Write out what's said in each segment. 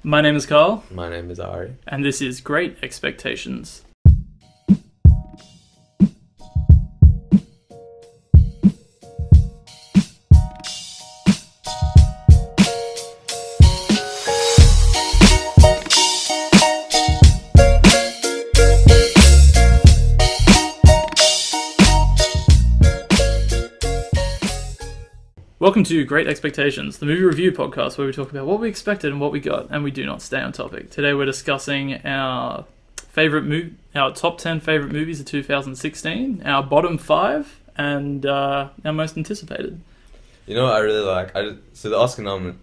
My name is Carl, My name is Ari. and this is Great Expectations. Welcome to Great Expectations, the movie review podcast where we talk about what we expected and what we got, and we do not stay on topic. Today we're discussing our top 10 favorite movies of 2016, our bottom 5, and our most anticipated. You know what I really like? So the Oscar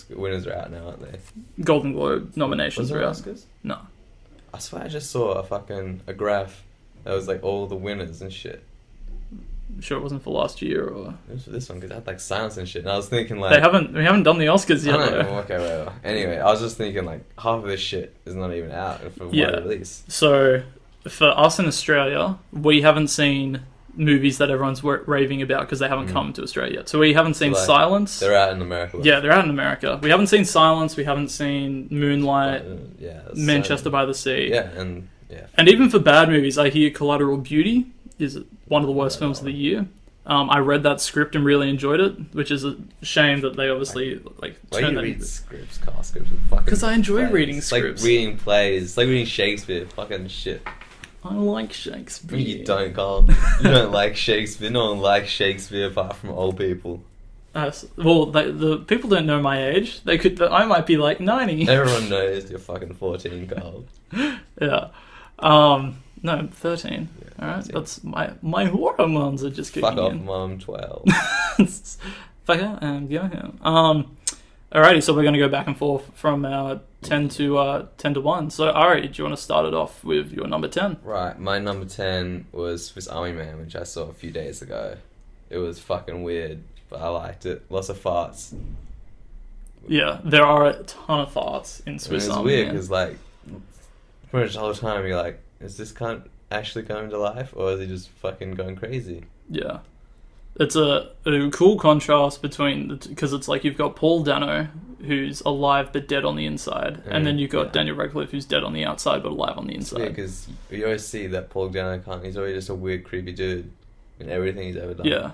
winners are out now, aren't they? Golden Globe nominations Was are there out. Oscars? No. I swear I just saw a graph that was like all the winners and shit. I'm sure it wasn't for last year or... It was for this one because it had like silence and shit. And I was thinking like... We haven't done the Oscars yet. I don't though. know. Okay, whatever. Anyway, I was just thinking like half of this shit is not even out for one release. So for us in Australia, we haven't seen movies that everyone's raving about because they haven't come to Australia yet. So we haven't seen Silence. They're out in America. Yeah, they're out in America. We haven't seen Silence. We haven't seen Moonlight. Manchester by the Sea. Yeah, and yeah. And even for bad movies, I hear Collateral Beauty is one of the worst films of the year. I read that script and really enjoyed it, which is a shame that they obviously Why do you read scripts, Carl? Scripts are fucking... Because I enjoy plays. reading It's scripts. like reading plays. It's like reading Shakespeare. Fucking shit. I like Shakespeare. You don't, Carl. You don't like Shakespeare. No one likes Shakespeare apart from old people. Well, the people don't know my age. I might be like 90. Everyone knows you're fucking 14, Carl. Yeah. No, I'm 13. Yeah, Alright, 13. that's my hormones are just kicking Fuck off, in. Mum. 12. Fuck out and go home. Alrighty, so we're going to go back and forth from 10 to 1. So, Ari, do you want to start it off with your number 10? Right, my number 10 was Swiss Army Man, which I saw a few days ago. It was fucking weird, but I liked it. Lots of farts. Yeah, there are a ton of farts in Swiss Army Man. It's Army weird Man. because, like, pretty much the whole time you're like, is this cunt actually coming to life, or is he just fucking going crazy? Yeah. It's a cool contrast between... Because it's like you've got Paul Dano, who's alive but dead on the inside, and then you've got Daniel Radcliffe, who's dead on the outside but alive on the inside. Yeah, because you always see that Paul Dano cunt, he's always just a weird, creepy dude in everything he's ever done. Yeah.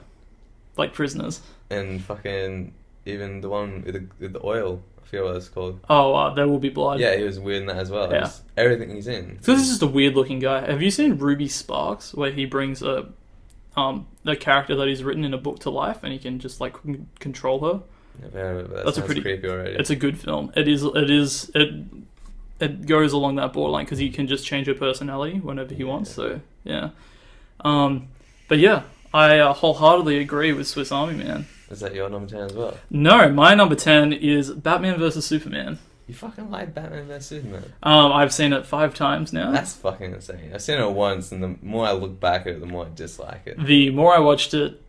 Like Prisoners. And fucking... Even the one with the oil... I forget what it's called. Oh, There Will Be Blood. Yeah, he was weird in that as well. Yeah. Just everything he's in. So this is just a weird looking guy. Have you seen Ruby Sparks, where he brings a character that he's written in a book to life, and he can just like control her? Yeah, That's a pretty creepy already. It's a good film. It goes along that borderline because he can just change her personality whenever he wants. So yeah, but yeah, I wholeheartedly agree with Swiss Army Man. Is that your number 10 as well? No, my number 10 is Batman vs Superman. You fucking like Batman vs Superman. I've seen it 5 times now. That's fucking insane. I've seen it once, and the more I look back at it, the more I dislike it. The more I watched it,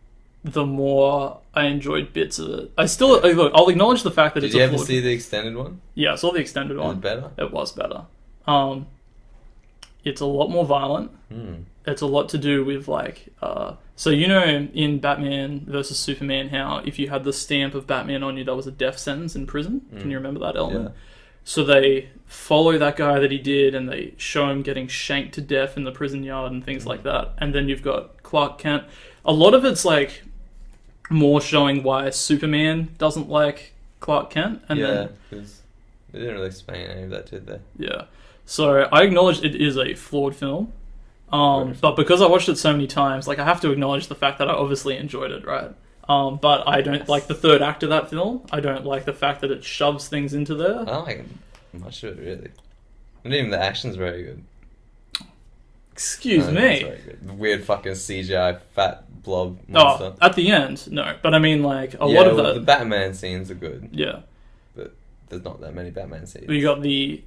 the more I enjoyed bits of it. Look, I'll acknowledge the fact that Did it's you a ever flawed... see the extended one? Yeah, I saw the extended Was one. it better? It was better. It's a lot more violent. It's a lot to do with like... So you know in Batman vs Superman how if you had the stamp of Batman on you, that was a death sentence in prison? Can you remember that element? Yeah. So they follow that guy that he did, and they show him getting shanked to death in the prison yard and things like that. And then you've got Clark Kent. A lot of it's like more showing why Superman doesn't like Clark Kent. And because they didn't really explain any of that, did they? Yeah. So I acknowledge it is a flawed film. But because I watched it so many times, like I have to acknowledge the fact that I obviously enjoyed it, right? But I don't like the third act of that film. I don't like the fact that it shoves things into there. I don't like much of it, really. Not even the action's very good. Excuse me. It's very good. The weird fucking CGI fat blob monster. At the end, no. But I mean, like, a lot of the Batman scenes are good. Yeah. But there's not that many Batman scenes. You got the...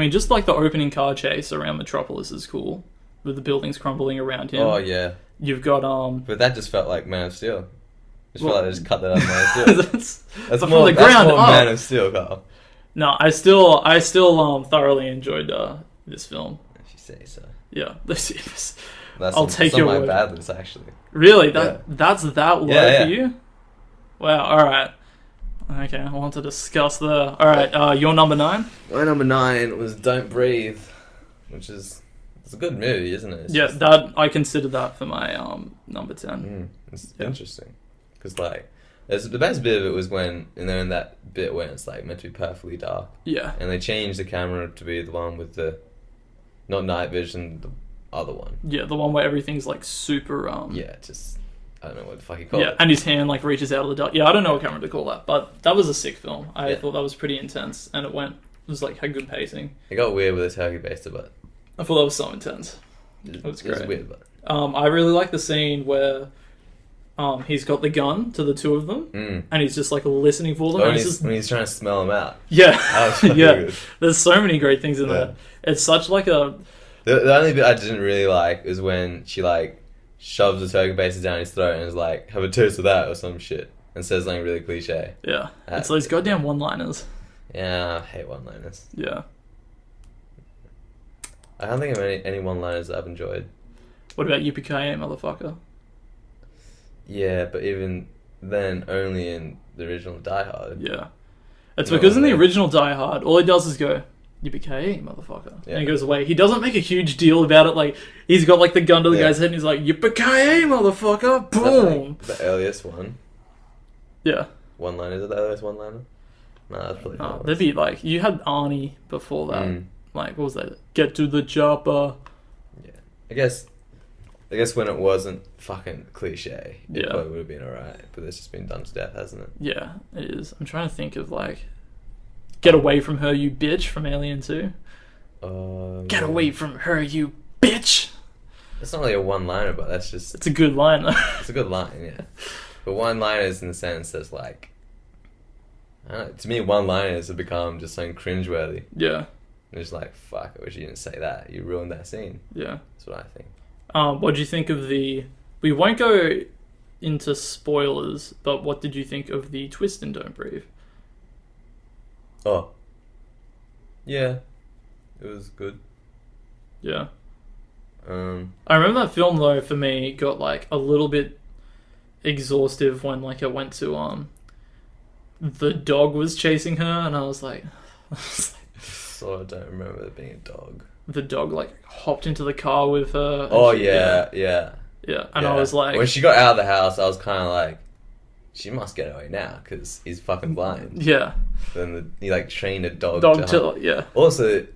just like the opening car chase around Metropolis is cool. With the buildings crumbling around him. Oh, yeah. You've got, But that just felt like Man of Steel. Just felt like they just cut that out of Man of Steel. that's more Man of Steel, Carl. No, I still thoroughly enjoyed this film. If you say so. Yeah. I'll take your word. That's on my bad list, actually. Really? That's that low for you? Wow, alright. Okay, I want to discuss the. All right, your number 9. My number 9 was Don't Breathe, which is it's a good movie, isn't it? That I consider that for my number 10. It's interesting because like the best bit of it was when they're in that bit where it's like meant to be perfectly dark. Yeah. And they changed the camera to be the one with the not night vision, the other one. Yeah, the one where everything's like super. Yeah, just I don't know what the fuck you call it. Yeah, and his hand like reaches out of the dark. Yeah, I don't know what camera to call that, but that was a sick film. I thought that was pretty intense, and it was like had good pacing. It got weird with the turkey baster, but I thought that was so intense. It was great. It was weird, but I really like the scene where he's got the gun to the two of them, and he's just like listening for them. when and he's trying to smell them out. Yeah, Yeah. good. There's so many great things in there. It's such like a. The only bit I didn't really like is when she like shoves the turkey baster down his throat and is like, "Have a toast of that" or some shit, and says something really cliche. Yeah, it's those goddamn one-liners. Yeah, I hate one-liners. Yeah. I can't think of any one-liners that I've enjoyed. What about Yippee-ki-yay, motherfucker? Yeah, but even then, only in the original Die Hard. Yeah. It's because in the original Die Hard, all he does is go, "Yippee-ki-yay, motherfucker." Yeah. And he goes away. He doesn't make a huge deal about it. Like, he's got like the gun to the guy's head and he's like, "Yippee-ki-yay, motherfucker." Boom. Like the earliest one. Yeah. One-liner. Is it the earliest one-liner? No, that's probably not. There'd be like, you had Arnie before that. Like, what was that? "Get to the chopper." Yeah. I guess when it wasn't fucking cliche, it probably would have been alright. But it's just been done to death, hasn't it? Yeah, it is. I'm trying to think of like, "Get away from her, you bitch," from Alien 2. Get away from her, you bitch! It's not really a one-liner, but that's just... It's a good line, though. It's a good line, yeah. But one-liners in the sense that's like... I don't know, to me, one-liners have become just something cringeworthy. Yeah. And it's like, fuck, I wish you didn't say that. You ruined that scene. Yeah. That's what I think. What do you think of the... We won't go into spoilers, but what did you think of the twist in Don't Breathe? Oh. Yeah. It was good. Yeah. I remember that film, though, for me, got, like, a little bit exhaustive when, like, it went to, the dog was chasing her, and I was like... So I don't remember there being a dog. The dog, like, hopped into the car with her. Oh, yeah. And I was like... When she got out of the house, I was kind of like, she must get away now, because he's fucking blind. Yeah. Then he, like, trained a dog to yeah. Also,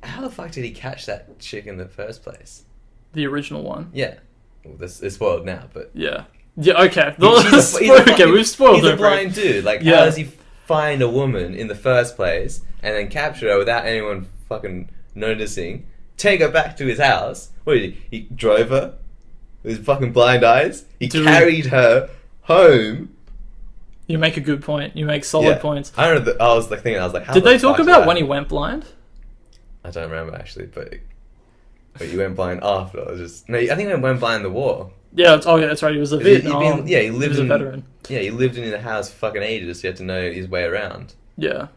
how the fuck did he catch that chick in the first place? The original one. Yeah. Well, it's spoiled now, but... Yeah. Yeah, okay. We've spoiled it. He's a blind dude. Like, how does he find a woman in the first place and then capture her without anyone fucking noticing, take her back to his house? What did he drove her with his fucking blind eyes? He carried her home. You make a good point. You make solid points. I don't know. I was like thinking. I was like, how did they talk about when he went blind? I don't remember actually, but you went blind after. I think he went blind in the war. Yeah. That's right. He was a Vietnam. He lived a veteran. Yeah, he lived in the house for fucking ages. So he had to know his way around. Yeah.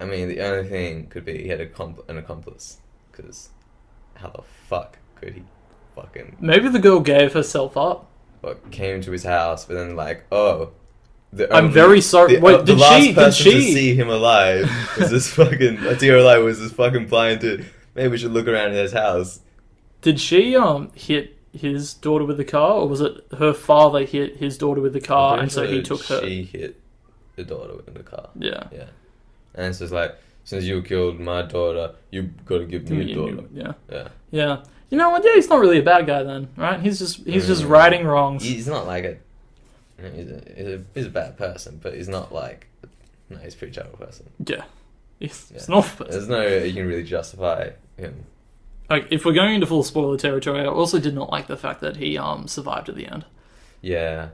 I mean, the only thing could be he had an accomplice. Because how the fuck could he fucking... Maybe the girl gave herself up. What, came to his house, but then like, oh... I'm very sorry. Wait, the last person to see him alive was this fucking... was this fucking blind dude. Maybe we should look around in his house. Did she hit his daughter with the car, or was it her father hit his daughter with the car and so he took her? She hit the daughter with the car. Yeah. Yeah. And it's just like, since you killed my daughter, you gotta give me your daughter. Yeah. Yeah. Yeah. You know what? Yeah, he's not really a bad guy then, right? He's just righting wrongs. He's not like he's a bad person, but he's not like... No, he's a pretty terrible person. Yeah. He's an awful person. There's no way you can really justify him. Like, if we're going into full spoiler territory, I also did not like the fact that he survived at the end. Yeah.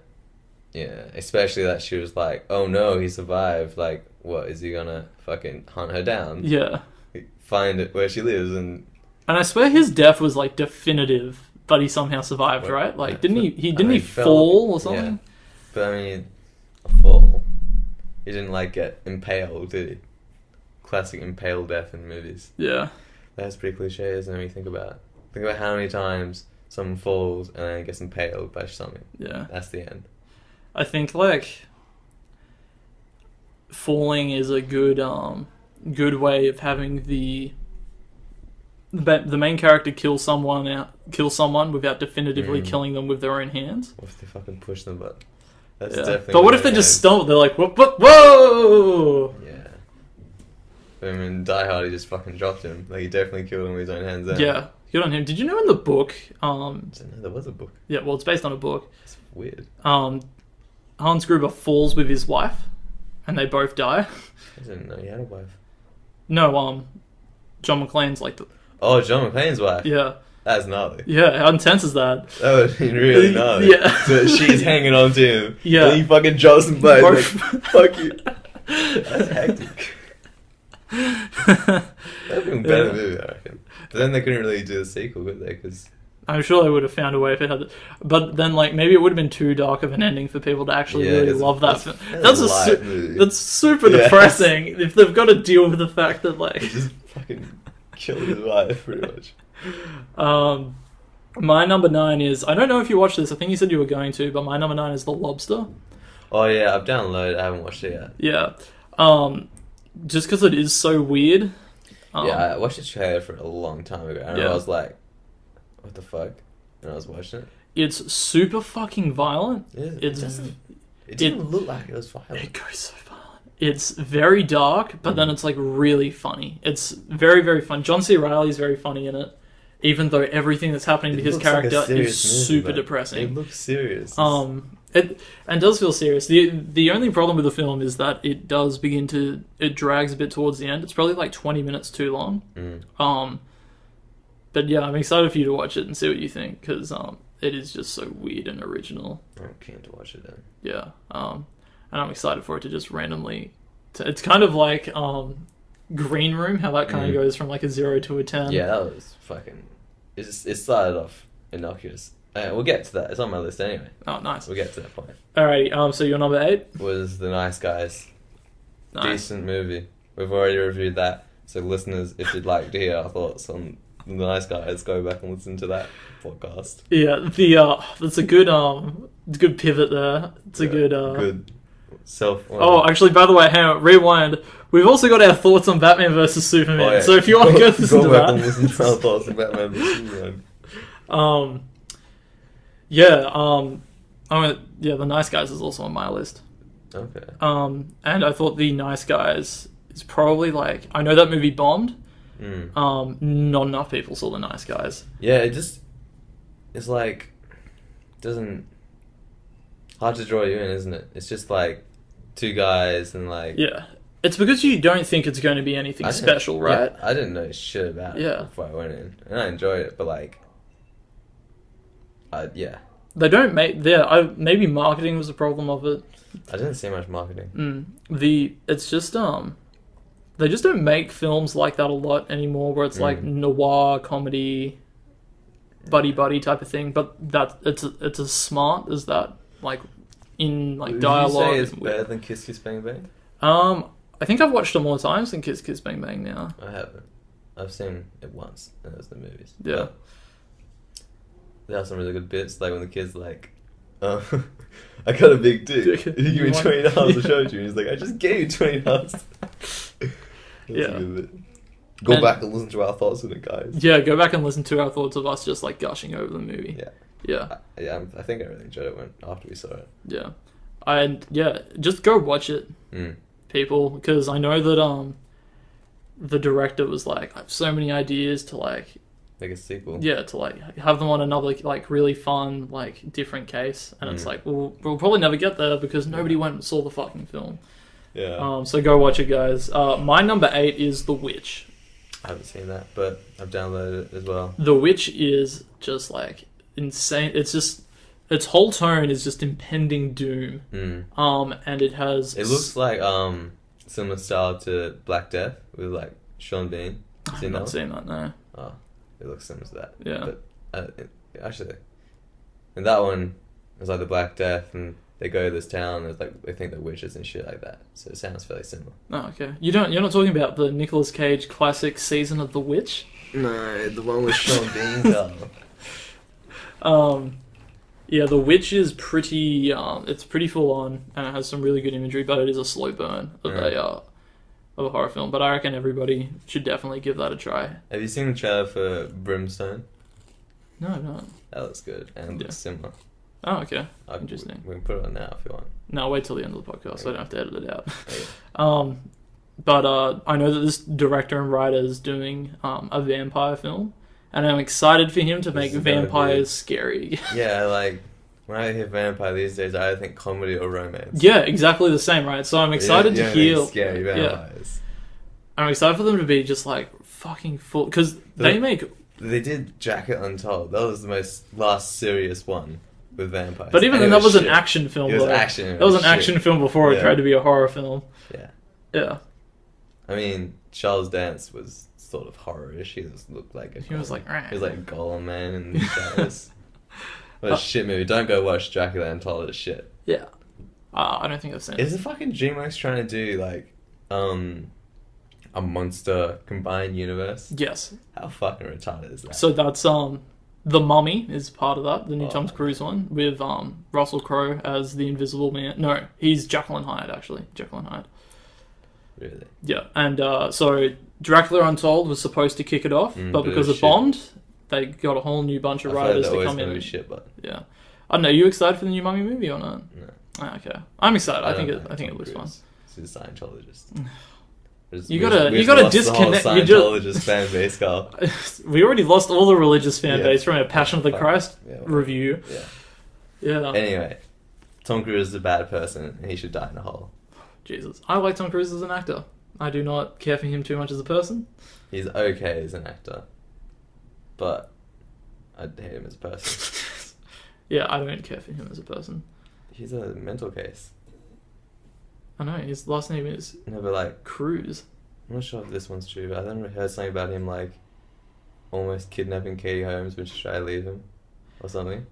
Yeah. Especially that she was like, oh no, he survived. Like, what, is he gonna fucking hunt her down? Yeah. Find it where she lives and I swear his death was like definitive, but he somehow survived, right? Like, didn't he fall or something? Yeah. But I mean, a fall. He didn't like get impaled, did he? Classic impale death in movies. Yeah. That's pretty cliche, isn't it, when you think about it? Think about how many times someone falls and then gets impaled by something. Yeah. That's the end. I think, like... falling is a good good way of having the main character kill someone without definitively killing them with their own hands. What if they fucking push them? But that's Yeah. definitely. But what if they just stumble? They're like, whoa! Yeah. I mean, Die Hard, he just fucking dropped him. Like, he definitely killed him with his own hands. There. Yeah, good on him. Did you know in the book? There was a book. Yeah, well, it's based on a book. It's weird. Hans Gruber falls with his wife, and they both die. I didn't know he had a wife. No, John McClane's like the... Oh, John McClane's wife. Yeah. That's gnarly. Yeah, how intense is that? That would have been really gnarly. Yeah. So she's hanging on to him. Yeah. And he fucking drops them both. Both. Like, fuck you. That's hectic. That would have been a better movie, I reckon. But then they couldn't really do the sequel, could they? Because I'm sure they would have found a way if it had... But then, like, maybe it would have been too dark of an ending for people to actually really love that film. That's super depressing if they've got to deal with the fact that, like... He just fucking killed his wife, pretty much. My number 9 is... I don't know if you watched this. I think you said you were going to, but my number 9 is The Lobster. Oh, yeah, I've downloaded it. I haven't watched it yet. Yeah. Just because it is so weird. Yeah, I watched the trailer for a long time ago, and I was like, what the fuck? And I was watching it. It's super fucking violent. Yeah, it didn't look like it was violent. It goes so violent. It's very dark, but then it's like really funny. It's very, very fun. John C. Reilly's very funny in it, even though everything that's happening to his character is super depressing. It looks serious. It does feel serious. The only problem with the film is that it does it drags a bit towards the end. It's probably like 20 minutes too long. But yeah, I'm excited for you to watch it and see what you think, because it is just so weird and original. I'm keen to watch it then. Yeah. And I'm excited for it to just randomly... It's kind of like Green Room, how that kind of goes from like a 0 to a 10. Yeah, that was fucking... It started off innocuous. We'll get to that. It's on my list anyway. Oh, nice. We'll get to that point. Alrighty, so your number 8? Was The Nice Guys. Nice. Decent movie. We've already reviewed that. So listeners, if you'd like to hear our thoughts on The Nice Guys, go back and listen to that podcast. Yeah, that's a good good pivot there. It's a good good self. Oh, actually, by the way, hang on, rewind. We've also got our thoughts on Batman vs Superman. Oh, yeah. So if you want to go listen to go back that, and listen to our thoughts on Batman vs Superman. The Nice Guys is also on my list. Okay. And I thought The Nice Guys is probably like, I know that movie bombed. Not enough people saw The Nice Guys. Yeah, it's like, hard to draw you in, isn't it? It's just like two guys and like... Yeah. It's because you don't think it's going to be anything special, right? Yeah, I didn't know shit about it before I went in. And I enjoyed it, but like... They don't make... maybe marketing was the problem of it. I didn't see much marketing. It's just... They just don't make films like that a lot anymore, where it's like noir, comedy, buddy type of thing. But it's as smart as that, like, in like dialogue. Would you say it's better than Kiss Kiss Bang Bang? I think I've watched it more times than Kiss Kiss Bang Bang now. I haven't. I've seen it once, and it was the movies. Yeah. But there are some really good bits, like when the kid's like, I got a big dick. You give me $20 to show it to you. And he's like, I just gave you $20. Yeah. Go back and listen to our thoughts on it, guys. Yeah, go back and listen to our thoughts of us just like gushing over the movie. Yeah. I think I really enjoyed it after we saw it. Yeah. Just go watch it, people, because I know that the director was like, I have so many ideas to like make a sequel. Yeah, to like have them on another like really fun like different case, and it's like we'll probably never get there because nobody went and saw the fucking film. Yeah. So go watch it, guys. My number 8 is The Witch. I haven't seen that, but I've downloaded it as well. The Witch is just like insane. It's just its whole tone is just impending doom. And it has... It looks like similar style to Black Death with like Sean Bean. I've not seen that, no. Oh, it looks similar to that. Yeah. But actually, in that one, it's like the Black Death, and they go to this town, and like they think they're witches and shit like that. So it sounds fairly similar. Oh, okay. You're not talking about the Nicolas Cage classic Season of the Witch? No, the one with Sean Bean. Yeah, The Witch is pretty. It's pretty full on, and it has some really good imagery, but it is a slow burn of a horror film. But I reckon everybody should definitely give that a try. Have you seen the trailer for Brimstone? No, no. That looks good and looks similar. Oh, okay. Interesting. We can put it on now if you want. No, wait till the end of the podcast, so I don't have to edit it out. Okay. But I know that this director and writer is doing a vampire film, and I'm excited for him to make vampires scary. Yeah, like, when I hear vampire these days, I either think comedy or romance. Yeah, exactly the same, right? So I'm excited to hear... scary vampires. Yeah. I'm excited for them to be just, like, fucking full... Because they make... They did Jacket Untold. That was the last serious one with vampires. But even then, that was an action film. It was action. That was an action film before it tried to be a horror film. Yeah. Yeah. I mean, Charles Dance was sort of horror-ish. He looked like He was like... He was like a Golem Man in the shadows. What a shit movie. Don't go watch Dracula Untold. It's shit. Yeah. I don't think I've seen it. Is the fucking DreamWorks trying to do, like, a monster combined universe? Yes. How fucking retarded is that? So that's The Mummy is part of that, the new Tom Cruise one, with Russell Crowe as the Invisible Man. No, he's Jekyll and Hyde, actually. Jekyll and Hyde. Really? Yeah, and so Dracula Untold was supposed to kick it off, but because it bombed, they got a whole new bunch of writers to come in. Shit, but... Yeah. I don't know, you excited for the new Mummy movie or not? No. Oh, okay. I'm excited. I think it looks fun. He's a Scientologist. You gotta disconnect. You Scientologist fan base, Carl. We already lost all the religious fan base from our Passion of the Christ review. Yeah. Anyway, Tom Cruise is a bad person, and he should die in a hole. Jesus, I like Tom Cruise as an actor. I do not care for him too much as a person. He's okay as an actor, but I hate him as a person. Yeah, I don't care for him as a person. He's a mental case. I know, his last name is Cruise. I'm not sure if this one's true, but I then heard something about him, like, almost kidnapping Katie Holmes when she tried to leave him, or something.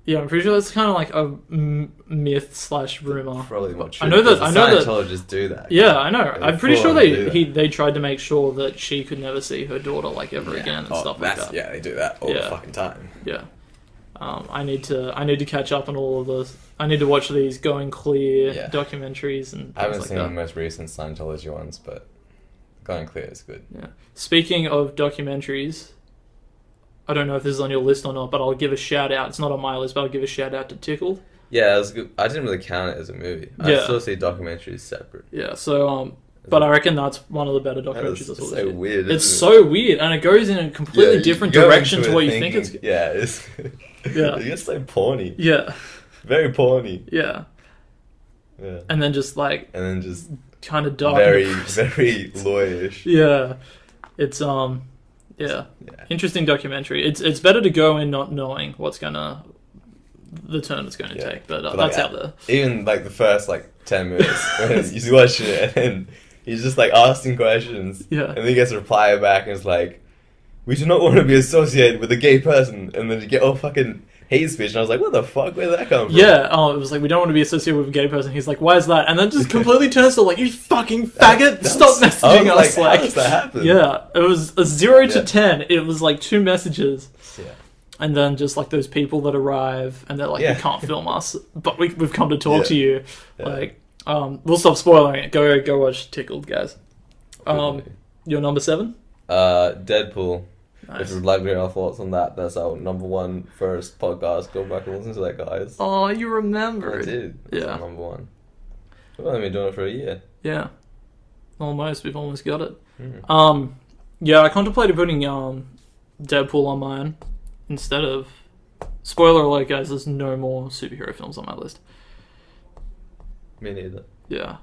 Yeah, I'm pretty sure that's kind of like a myth/rumor. Probably not true. I know that Scientologists do that. Yeah, I know. I'm pretty sure they tried to make sure that she could never see her daughter ever again and stuff like that. Yeah, they do that all the fucking time. Yeah. I need to catch up on all of those. I need to watch these Going Clear documentaries and things I haven't like seen that. the most recent Scientology ones, but Going Clear is good. Yeah. Speaking of documentaries, I don't know if this is on your list or not, but I'll give a shout out. It's not on my list, but I'll give a shout out to Tickled. Yeah, it was good. I didn't really count it as a movie. I still see documentaries separate. Yeah, so but I reckon that's one of the better documentaries. It's so weird. It's so weird, and it goes in a completely different direction to what you think it's. Yeah, it's. Yeah, it gets so porny. Yeah, very porny. Yeah. Yeah. And then just kind of dark. Very lawyerish. Yeah, it's interesting documentary. It's better to go in not knowing the turn it's going to take, but that's out there. Even the first 10 minutes when he's watching it and he's just asking questions, and then he gets a reply back and it's like, we do not want to be associated with a gay person, and then you get all fucking hate speech, and I was like, what the fuck, where did that come from? Yeah, it was like, we don't want to be associated with a gay person. He's like, why is that? And then just completely turns to you fucking faggot, stop messaging us. How does that happen? Yeah, it was a 0 to 10. It was 2 messages. Yeah. And then just those people that arrive and they're like, you can't film us, but we've come to talk to you. Yeah. We'll stop spoiling it. Go watch Tickled, guys. Your number 7? Deadpool. Nice. If you'd like to hear our thoughts on that, that's our number 1 first podcast. Go back and listen to that, guys. Oh, you remembered. I did. That's our number 1. We've only been doing it for a year. Yeah. Almost. We've almost got it. Yeah, I contemplated putting Deadpool on mine instead of... Spoiler alert, guys, there's no more superhero films on my list. Me neither. Yeah.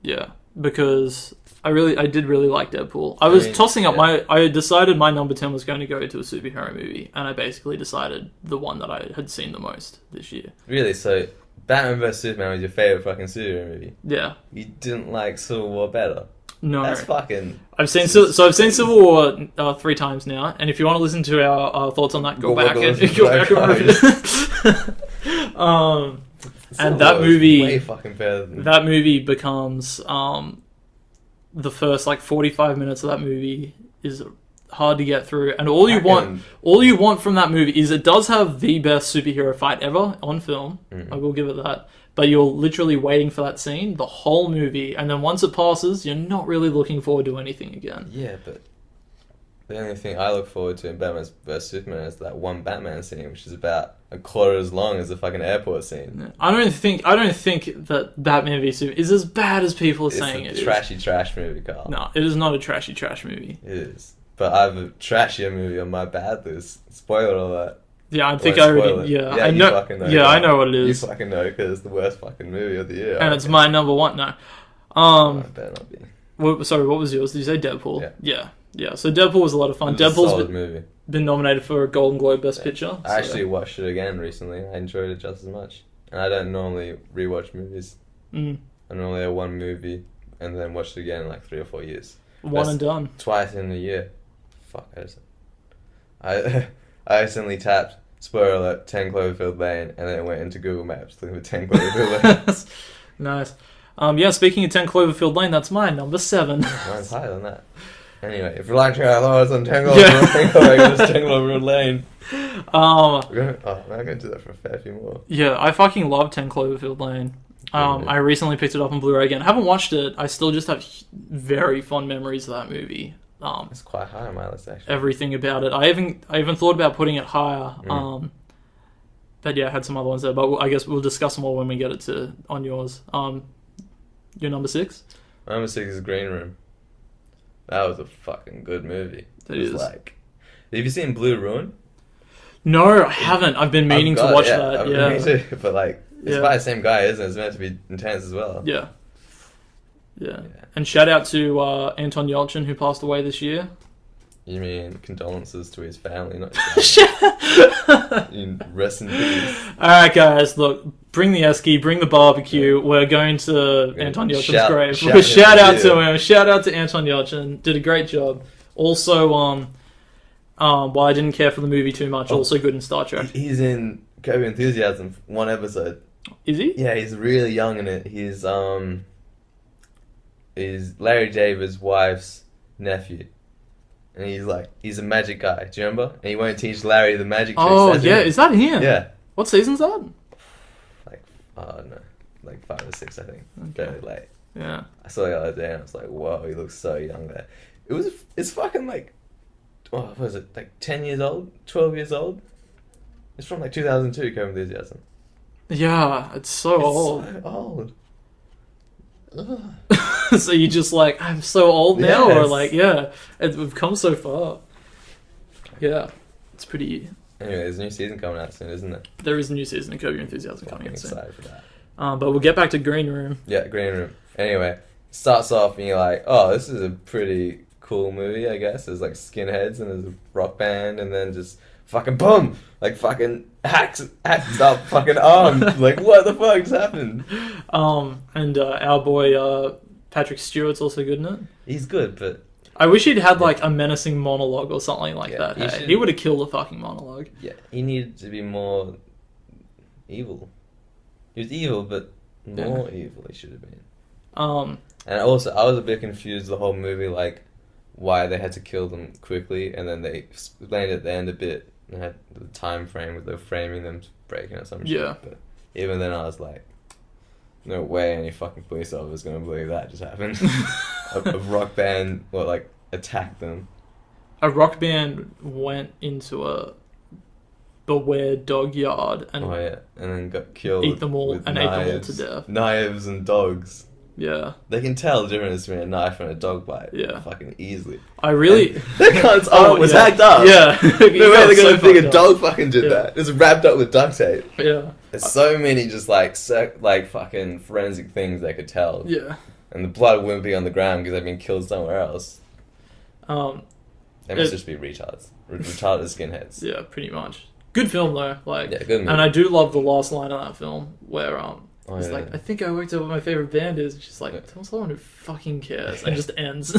Yeah, because I did really like Deadpool. I was tossing up I decided my number 10 was going to go to a superhero movie, and I basically decided the one that I had seen the most this year. Really? So, Batman vs Superman was your favourite fucking superhero movie? Yeah. You didn't like Civil War better? No. That's fucking... I've seen Civil War 3 times now, and if you want to listen to our thoughts on that, go back and and that movie, way fucking better than... that movie becomes the first 45 minutes of that movie is hard to get through, and all you want from that movie is it does have the best superhero fight ever on film. I will give it that. But you're literally waiting for that scene the whole movie, and then once it passes, you're not really looking forward to anything again. Yeah, but the only thing I look forward to in Batman vs Superman is that one Batman scene, which is about a quarter as long as the fucking airport scene. Yeah. I don't think that Batman v Superman is as bad as people are saying it is. It's a trashy trash movie, Carl. No, it is not a trashy trash movie. It is. But I have a trashier movie on my bad list. Spoiler alert. Yeah, I think I already... Yeah, I know. Fucking know. Yeah, I know what it is. You fucking know, because it's the worst fucking movie of the year. And it's my number one. No. It better not be. Sorry, what was yours? Did you say Deadpool? Yeah. Yeah, so Deadpool was a lot of fun. Deadpool's been nominated for a Golden Globe Best Picture. I actually watched it again recently. I enjoyed it just as much. And I don't normally rewatch movies. I normally have one movie and then watch it again in like 3 or 4 years. One and done. Twice in a year. Fuck, I accidentally tapped, spoiler alert, 10 Cloverfield Lane, and then it went into Google Maps looking for 10 Cloverfield Lane. Nice. Yeah, speaking of 10 Cloverfield Lane, that's my number 7. Mine's higher than that. Anyway, if you're like trying to lower us on 10 Cloverfield, it's 10 Cloverfield Lane. We're going to do that for a fair few more. Yeah, I fucking love 10 Cloverfield Lane. I recently picked it up on Blu-ray again. I haven't watched it. I still just have very fond memories of that movie. It's quite high on my list, actually. Everything about it. I even thought about putting it higher. But yeah, I had some other ones there. But I guess we'll discuss them all when we get it on yours. Your number 6? My number 6 is Green Room. That was a fucking good movie. It is. Like, have you seen Blue Ruin? No, I haven't. I've been meaning to watch that. Yeah, me too. But like, it's by the same guy, isn't it? It's meant to be intense as well. Yeah. And shout out to Anton Yelchin, who passed away this year. You mean condolences to his family, not rest in peace. Alright guys, look, bring the esky, bring the barbecue. We're going to Anton Yelchin's grave. Shout out to him. Shout out to Anton Yelchin. Did a great job. Also, while I didn't care for the movie too much, also good in Star Trek. He's in Curb Your Enthusiasm, one episode. Is he? Yeah, he's really young in it. He's Larry David's wife's nephew. And he's a magic guy. Do you remember? And he won't teach Larry the magic tricks. Oh, yeah. Is that him? Yeah. What season's that? Like 5 or 6, I think. Okay. Very late. Yeah. I saw it the other day and I was like, whoa, he looks so young there. It's fucking like, what was it? Like 10 years old? 12 years old? It's from like 2002, Curb Your Enthusiasm. Yeah, it's so old. So old. So you just like, I'm so old now? Yes. Or like, we've come so far. Yeah, it's pretty... Anyway, there's a new season coming out soon, isn't there? There is a new season of Curb Your Enthusiasm coming out soon. I'm excited for that. But we'll get back to Green Room. Yeah, Green Room. Anyway, starts off and you're like, oh, this is a pretty cool movie, I guess. There's like skinheads and there's a rock band and then just fucking boom! Like fucking hacks up fucking arms. Like, what the fuck just happened? And our boy Patrick Stewart's also good in it. He's good, but... I wish he'd had like a menacing monologue or something like that. He would have killed a fucking monologue. Yeah, he needed to be more evil. He was evil, but more evil he should have been. And also, I was a bit confused the whole movie, like, why they had to kill them quickly, and then they explained at the end a bit, and had the time frame with the framing them breaking or some shit. But even then I was like, no way any fucking police officer is going to believe that just happened. a rock band, attacked them. A rock band went into a Beware dog yard and and then got killed. Ate them all and ate them all to death. Knives and dogs. Yeah. They can tell the difference between a knife and a dog bite. Yeah. Fucking easily. I really... That cunt's arm was hacked up. Yeah. No way they're going to think a dog fucking did that. It's wrapped up with duct tape. Yeah. There's so many just fucking forensic things they could tell. Yeah. And the blood wouldn't be on the ground because they've been killed somewhere else. They must just be retards. Retarded skinheads. Yeah, pretty much. Good film though. Good movie. And I do love the last line of that film where it's like, I think I worked out what my favorite band is. She's like, tell someone who fucking cares, and just ends.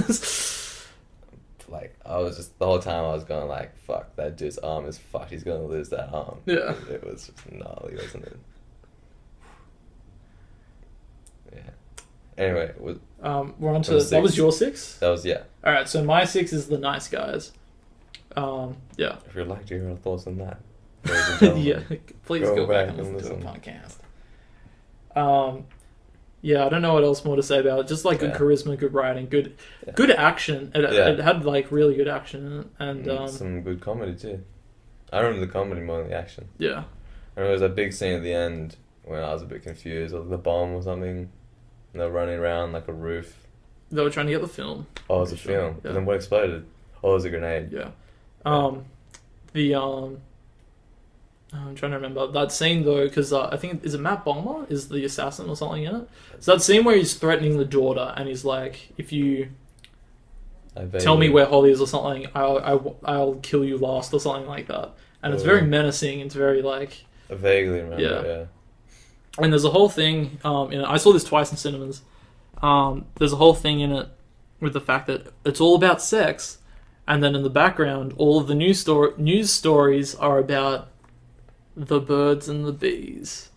I was just the whole time I was going like, fuck, that dude's arm is fucked. He's gonna lose that arm. Yeah. It was just gnarly, wasn't it? Yeah. Anyway, we're on to... That was your 6? That was, yeah. Alright, so my 6 is The Nice Guys. Yeah. If you'd like to hear our thoughts on that, ladies and gentlemen, Yeah, please go back and listen to the podcast. Yeah, I don't know what else more to say about it. Just like good charisma, good writing, good action. It had like really good action in it, and some good comedy too. I remember the comedy more than the action. Yeah. I remember there was a big scene at the end when I was a bit confused, or the bomb or something, and they were running around like a roof. They were trying to get the film. Oh, it was a film. Yeah. And then what exploded? Oh, it was a grenade. Yeah. I'm trying to remember that scene though, because I think is it Matt Bomer is the assassin or something in it. So that scene where he's threatening the daughter and he's like, "If you tell me where Holly is or something, I'll kill you last" or something like that. And it's very menacing. It's very like I vaguely remember. Yeah. And there's a whole thing in it. I saw this twice in cinemas. There's a whole thing in it with the fact that it's all about sex, and then in the background, all of the news stories are about the birds and the bees.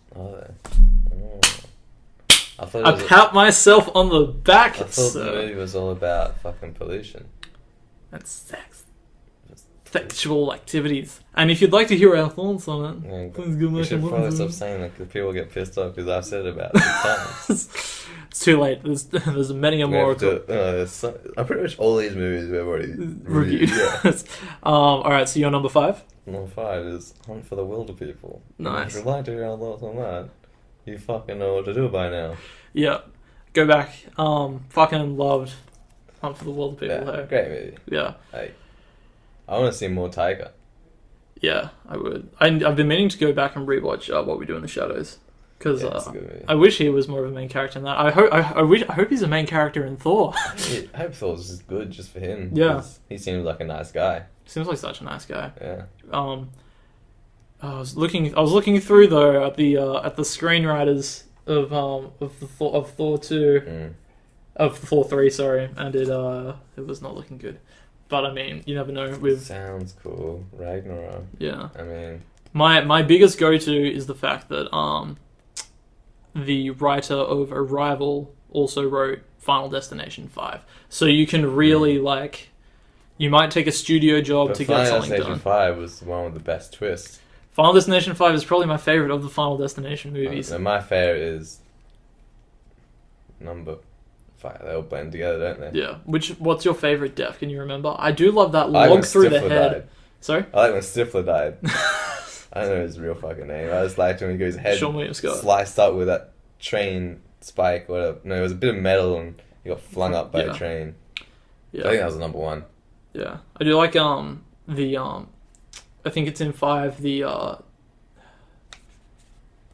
I pat myself on the back. I thought the movie was all about fucking pollution. And sex. Sexual activities. And if you'd like to hear our thoughts on it, please go back. You should probably stop saying that because people get pissed off because I've said it about 6 times. It's too late. There's many more. I'm pretty much all these movies we've already reviewed. Yeah. Alright, so you're number 5? Number 5 is Hunt for the Wilder People. Nice. If you'd like to hear our thoughts on that, you fucking know what to do by now. Yeah. Go back. Fucking loved Hunt for the Wilder People. Yeah, great movie. Yeah. Hey, I want to see more Tiger. Yeah, I would. I've been meaning to go back and rewatch What We Do in the Shadows. Because I wish he was more of a main character in that. I hope he's a main character in Thor. I hope Thor's just good just for him. Yeah. He seems like a nice guy. Seems like such a nice guy. Yeah. I was looking through though at the screenwriters of Thor 2, of Thor 3, sorry, and it was not looking good. But I mean, you never know. Sounds cool, Ragnarok. Yeah. I mean, my biggest go-to is the fact that the writer of Arrival also wrote Final Destination 5. So you can really like, you might take a studio job to get something done. Final Destination 5 was the one with the best twist. Final Destination 5 is probably my favorite of the Final Destination movies. And my favorite is number 5. They all blend together, don't they? Yeah. What's your favorite death? Can you remember? I do love that log through the head. Died. Sorry? I like when Stifler died. I don't know his real fucking name. I just liked when he got his head sliced up with that train spike or whatever. No, it was a bit of metal and he got flung up by a train. Yeah. So I think that was the number 1. Yeah. I do like I think it's in 5,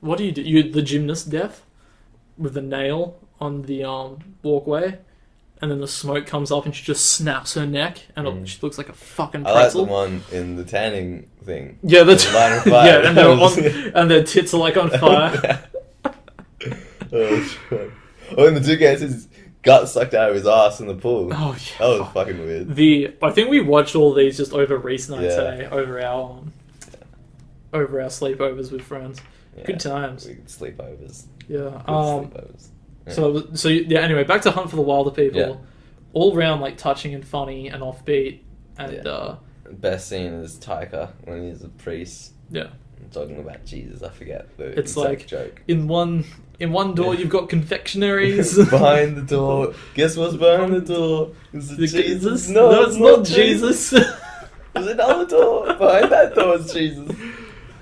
what do you do? The gymnast death with the nail on the walkway, and then the smoke comes up and she just snaps her neck and she looks like a fucking pretzel. I like the one in the tanning thing. Yeah, line of fire. Yeah, and their tits are like on fire. Oh, and the two guys, his gut sucked out of his ass in the pool. Oh yeah, that was fucking weird. I think we watched all these just over Reese night today, over our sleepovers with friends. Yeah, good times. We sleepovers. Yeah. Sleepovers. Yeah. So anyway, back to Hunt for the Wilder People. Yeah. All round like touching and funny and offbeat, and best scene is Taika when he's a priest. Yeah. Talking about Jesus, I forget the it's like joke. In one door you've got confectionaries. Behind the door. Guess what's behind the door? Is it Jesus? No, it's not Jesus. There's another door. Behind that door is Jesus.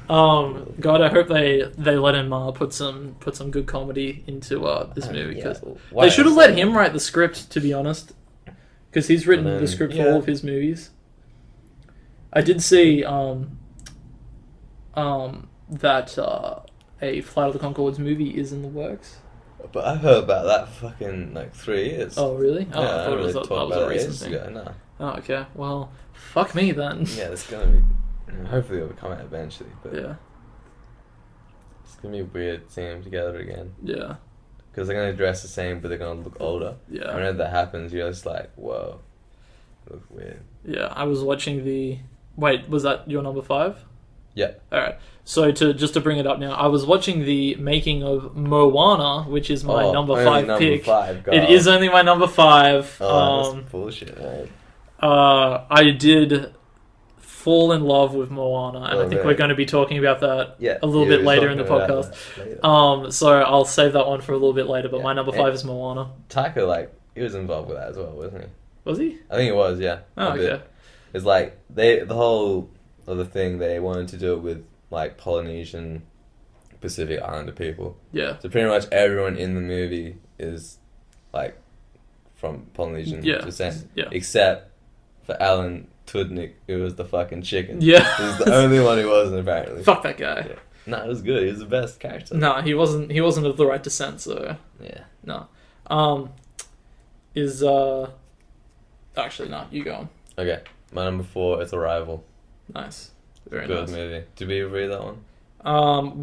God, I hope they let him put some good comedy into this movie, because they should have let him write the script, to be honest, because he's written the script for all of his movies. I did see that a Flight of the Conchords movie is in the works. But I heard about that for fucking like 3 years. Oh really? Oh, yeah, I thought it was a recent thing. No. Oh okay. Well, fuck me then. Yeah, it's gonna be. Hopefully it'll come out eventually. But yeah. It's gonna be weird seeing them together again. Yeah. Because they're gonna dress the same, but they're gonna look older. Yeah. Whenever that happens, you're just like, whoa, it looks weird. Yeah, I was watching Wait, was that your number 5? Yeah. Alright. So to bring it up now, I was watching the making of Moana, which is my number 5 pick. It is only my number 5. Oh, that's bullshit, right? I did fall in love with Moana, and I think we're going to be talking about that a little bit later in the podcast. So I'll save that one for a little bit later. But my number 5 is Moana. Taika, like, he was involved with that as well, wasn't he? Was he? I think he was. Yeah. Oh, okay. It's like the whole other thing they wanted to do it with like Polynesian, Pacific Islander people. Yeah. So pretty much everyone in the movie is like from Polynesian descent. Yeah. Except for Alan Tudnik, who was the fucking chicken. Yeah. He was the only one who wasn't, apparently. Fuck that guy. Yeah. No, it was good. He was the best character. No, he wasn't of the right descent, so... Yeah. No. Actually, no, you go on. Okay. My number 4 is Arrival. Nice. Very good nice. movie. Did we read that one?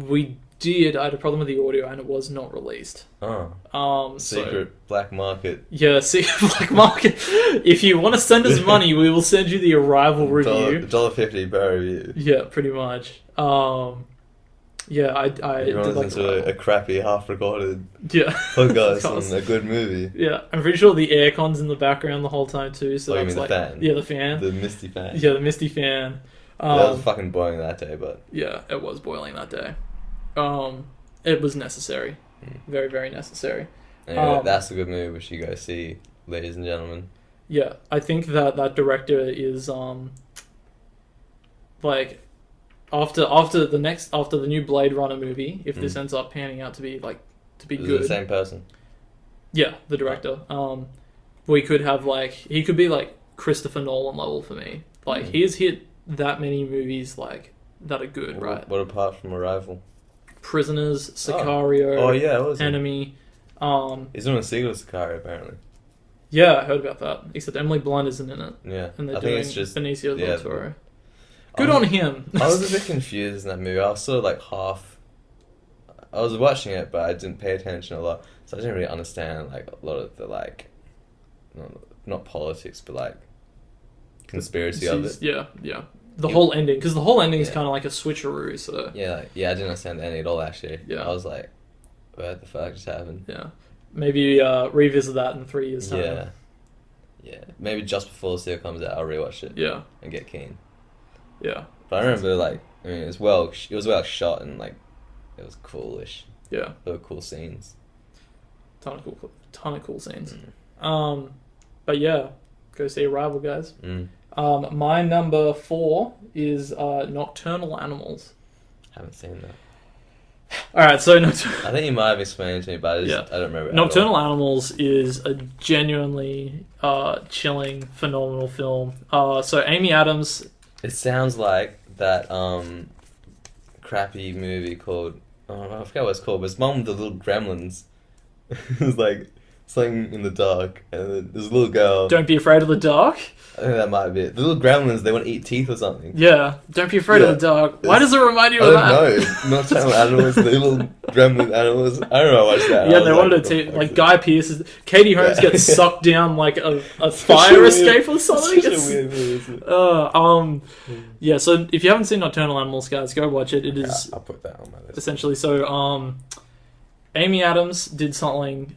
We did. I had a problem with the audio and it was not released. Oh. Secret black market. Yeah, secret black market. If you want to send us money, we will send you the Arrival review. $1.50 per review. Yeah, pretty much. Yeah, I did like a crappy half-recorded podcast on a good movie. Yeah, I'm pretty sure the aircon's in the background the whole time too. So that's like the fan? Yeah, the fan. The misty fan. Yeah, the misty fan. That was fucking boiling that day, but yeah, it was boiling that day. It was necessary, very very necessary. Anyway, that's a good movie. We should go see, ladies and gentlemen. Yeah, I think that director is like. After the new Blade Runner movie, if this ends up panning out to be good, the same person. Yeah, the director. We could have he could be like Christopher Nolan level for me. Like he has hit that many movies that are good, right? What apart from Arrival? Prisoners, Sicario. Oh yeah, what was Enemy. He's doing a sequel to Sicario apparently. Yeah, I heard about that. Except Emily Blunt isn't in it. Yeah, and they're I doing think it's just Benicio del Toro. Good on him. I was a bit confused in that movie. I was sort of half... I was watching it, but I didn't pay attention a lot. So I didn't really understand a lot of the not politics, but conspiracy of it. Yeah. The whole ending. Because the whole ending is kind of like a switcheroo, so... Yeah, I didn't understand the ending at all, actually. Yeah. I was like, what the fuck just happened? Yeah. Maybe revisit that in 3 years' time. Yeah. Maybe just before the sequel comes out, I'll rewatch it. Yeah. And get keen. Yeah, but I remember it was well shot and it was coolish. Yeah, there were cool scenes. Ton of cool scenes. But yeah, go see Arrival, guys. My number 4 is Nocturnal Animals. Haven't seen that. All right, so I think you might have explained it to me, but I don't remember. Nocturnal Animals is a genuinely chilling, phenomenal film. So Amy Adams. It sounds like that crappy movie called... I forget what it's called, but it's one with the little gremlins. It's something in the dark, and then there's a little girl... Don't Be Afraid of the Dark? I think that might be it. The little gremlins, they want to eat teeth or something. Yeah, Don't Be Afraid of the Dark. Why does it remind you of that? I don't know. Nocturnal Animals, the little gremlin animals. I don't know why I watched that. Yeah, they wanted to Guy Pearce... Katie Holmes gets sucked down a fire escape or something. It's such a weird movie, isn't it? Yeah, so if you haven't seen Nocturnal Animals, guys, go watch it. It is... I'll put that on my list. Essentially, so... Amy Adams did something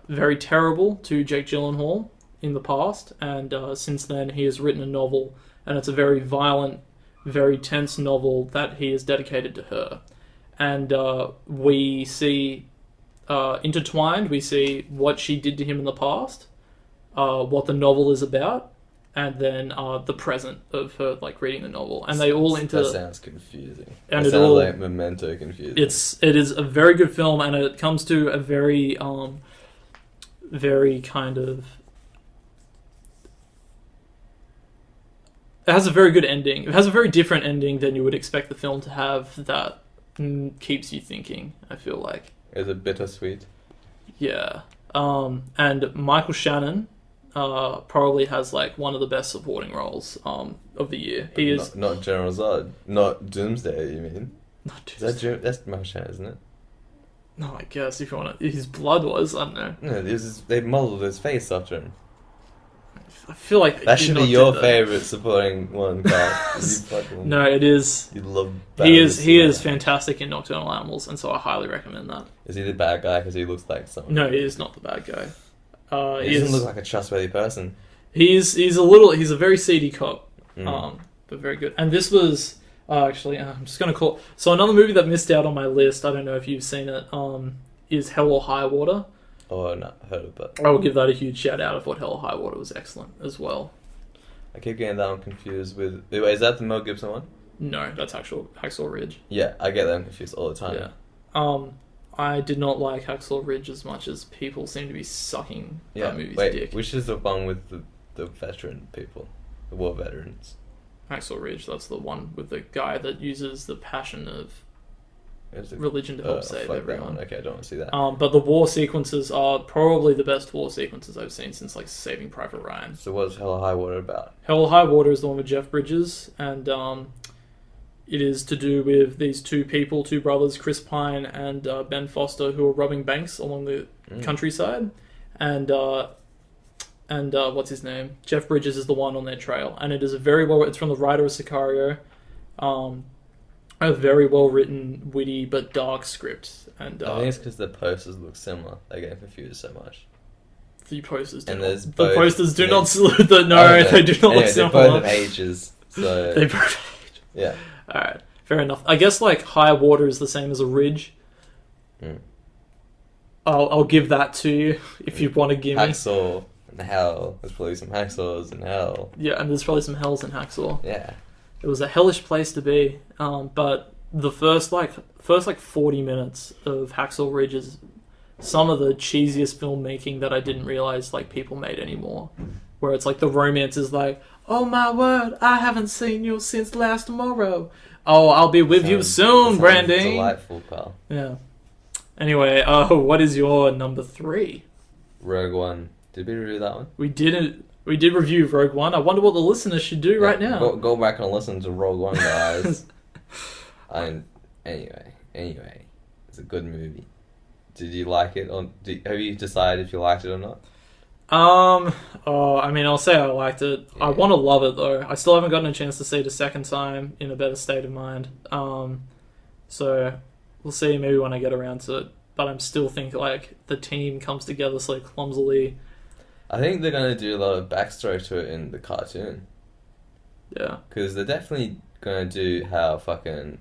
very terrible to Jake Gyllenhaal in the past, and since then he has written a novel, and it's a very violent, very tense novel that he has dedicated to her. And we see intertwined, we see what she did to him in the past, what the novel is about, and then the present of her reading the novel, and they all That sounds confusing. And it sounds like Memento confusing. It is a very good film, and it comes to a very very kind of... It has a very good ending. It has a very different ending than you would expect the film to have that keeps you thinking, I feel like. Is it bittersweet? Yeah. And Michael Shannon probably has one of the best supporting roles of the year. He is not General Zod, not Doomsday. You mean? Not Doomsday. That's Michael Shannon, isn't it? No, I guess if you want to, his blood was, I don't know. No, they modelled his face after him. I feel like that should be your favourite supporting one guy. No, it is. You love. He is fantastic in Nocturnal Animals, and so I highly recommend that. Is he the bad guy because he looks like someone? No, he is not the bad guy. He doesn't look like a trustworthy person. He's a very seedy cop. but very good. And this was actually I'm just gonna call. So another movie that missed out on my list. I don't know if you've seen it. Is Hell or High Water. Oh no, heard of it. I will give that a huge shout out. I thought Hell or High Water was excellent as well. I keep getting that one confused with. Wait, is that the Mel Gibson one? No, that's actual Hacksaw Ridge. Yeah, I get them confused all the time. Yeah. I did not like Hacksaw Ridge as much as people seem to be sucking that movie's dick. Which is the one with the veteran people, the war veterans? Hacksaw Ridge. That's the one with the guy that uses the passion of religion to help save everyone. Okay, I don't want to see that. But the war sequences are probably the best war sequences I've seen since like Saving Private Ryan. So what's Hell or High Water about? Hell or High Water is the one with Jeff Bridges, and it is to do with these two brothers, Chris Pine and Ben Foster, who are robbing banks along the countryside, and what's his name? Jeff Bridges is the one on their trail, and it is it's from the writer of Sicario, a very well written, witty but dark script, and I think it's because the posters look similar. They get confused so much. The posters do not. The posters do not salute the they do not look similar. They both have ages, so they both have ages. Yeah. Alright, fair enough. I guess like High Water is the same as a ridge. I'll give that to you if you want to give me. Hacksaw and Hell. There's probably some Hacksaws in Hell. Yeah, and there's probably some Hells in Hacksaw. Yeah. It was a hellish place to be. But the first 40 minutes of Hacksaw Ridge is some of the cheesiest filmmaking that I didn't realize like people made anymore. Where it's like the romance is like, oh my word, I haven't seen you since last tomorrow. Oh, I'll be with you soon, Brandy. Delightful, pal. Yeah. Anyway, what is your number 3? Rogue One. Did we review that one? We didn't. We did review Rogue One. I wonder what the listeners should do right now. Go back and listen to Rogue One, guys. Anyway, it's a good movie. Did you like it? Or have you decided if you liked it or not? I mean, I'll say I liked it. Yeah. I want to love it though. I still haven't gotten a chance to see it a second time in a better state of mind. So we'll see maybe when I get around to it. But I'm still thinking like the team comes together so clumsily. I think they're gonna do a lot of backstory to it in the cartoon. Yeah. Because they're definitely gonna do how fucking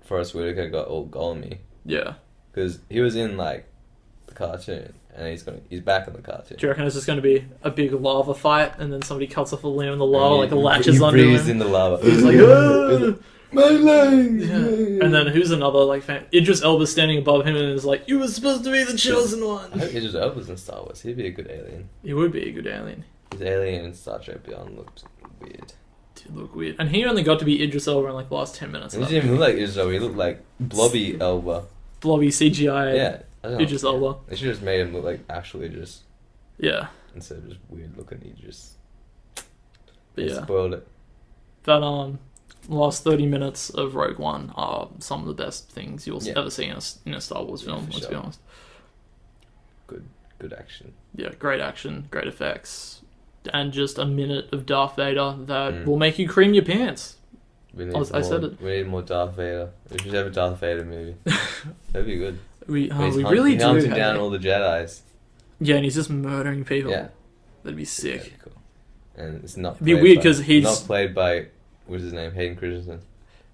Forrest Whitaker got all golmy. Yeah. Because he was in like the cartoon. And he's back in the cartoon. Do you reckon it's just going to be a big lava fight, and then somebody cuts off a limb in the lava, like latches under him? He breathes in the lava. He's like, oh! My legs! Yeah. And then who's another like fan? Idris Elba standing above him and is like, you were supposed to be the chosen one. I hope Idris Elba's in Star Wars. He'd be a good alien. He would be a good alien. His alien in Star Trek Beyond looked weird. Did look weird. And he only got to be Idris Elba in like the last 10 minutes. He didn't even look like Idris Elba. He looked like Blobby Elba. Blobby CGI. Yeah. Idris Elba. They should have just made him look like actual Idris. Yeah. Instead of just weird looking Idris. But they spoiled it. But the last 30 minutes of Rogue One are some of the best things you'll ever see in a Star Wars film, let's be honest. Good action. Yeah, great action, great effects, and just a minute of Darth Vader that will make you cream your pants. I said it. We need more Darth Vader. We should have a Darth Vader movie. That'd be good. We really do. Hunting down all the Jedis. Yeah, and he's just murdering people. Yeah, that'd be sick. That'd be cool. And it's not. It'd be weird because he's not played by what's his name, Hayden Christensen.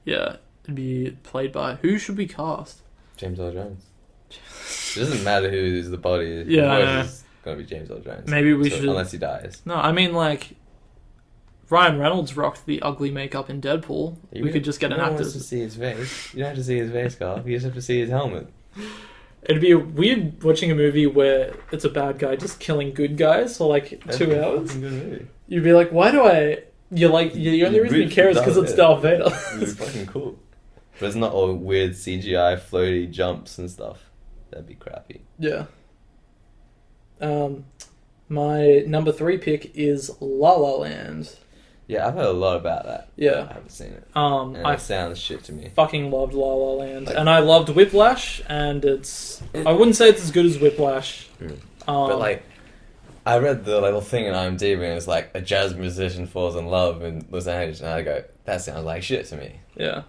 Yeah, it'd be played by who should we cast? James Earl Jones. It doesn't matter who the body is. Yeah, it's gonna be James Earl Jones. Maybe we should, unless he dies. No, I mean like. Ryan Reynolds rocked the ugly makeup in Deadpool. We could just get an actor. No one wants to see his face. You don't have to see his face, Carl. You just have to see his helmet. It'd be weird watching a movie where it's a bad guy just killing good guys for like 2 hours. Good movie. You'd be like, why do I... The only reason you care is because it's Darth Vader. It'd be fucking cool. But it's not all weird CGI floaty jumps and stuff. That'd be crappy. Yeah. My number 3 pick is La La Land. Yeah, I've heard a lot about that. Yeah. I haven't seen it. It sounds shit to me. Fucking loved La La Land. And I loved Whiplash, and I wouldn't say it's as good as Whiplash. But I read the little thing in IMDb and it's like, a jazz musician falls in love in Los Angeles, and I go, that sounds like shit to me. Yeah.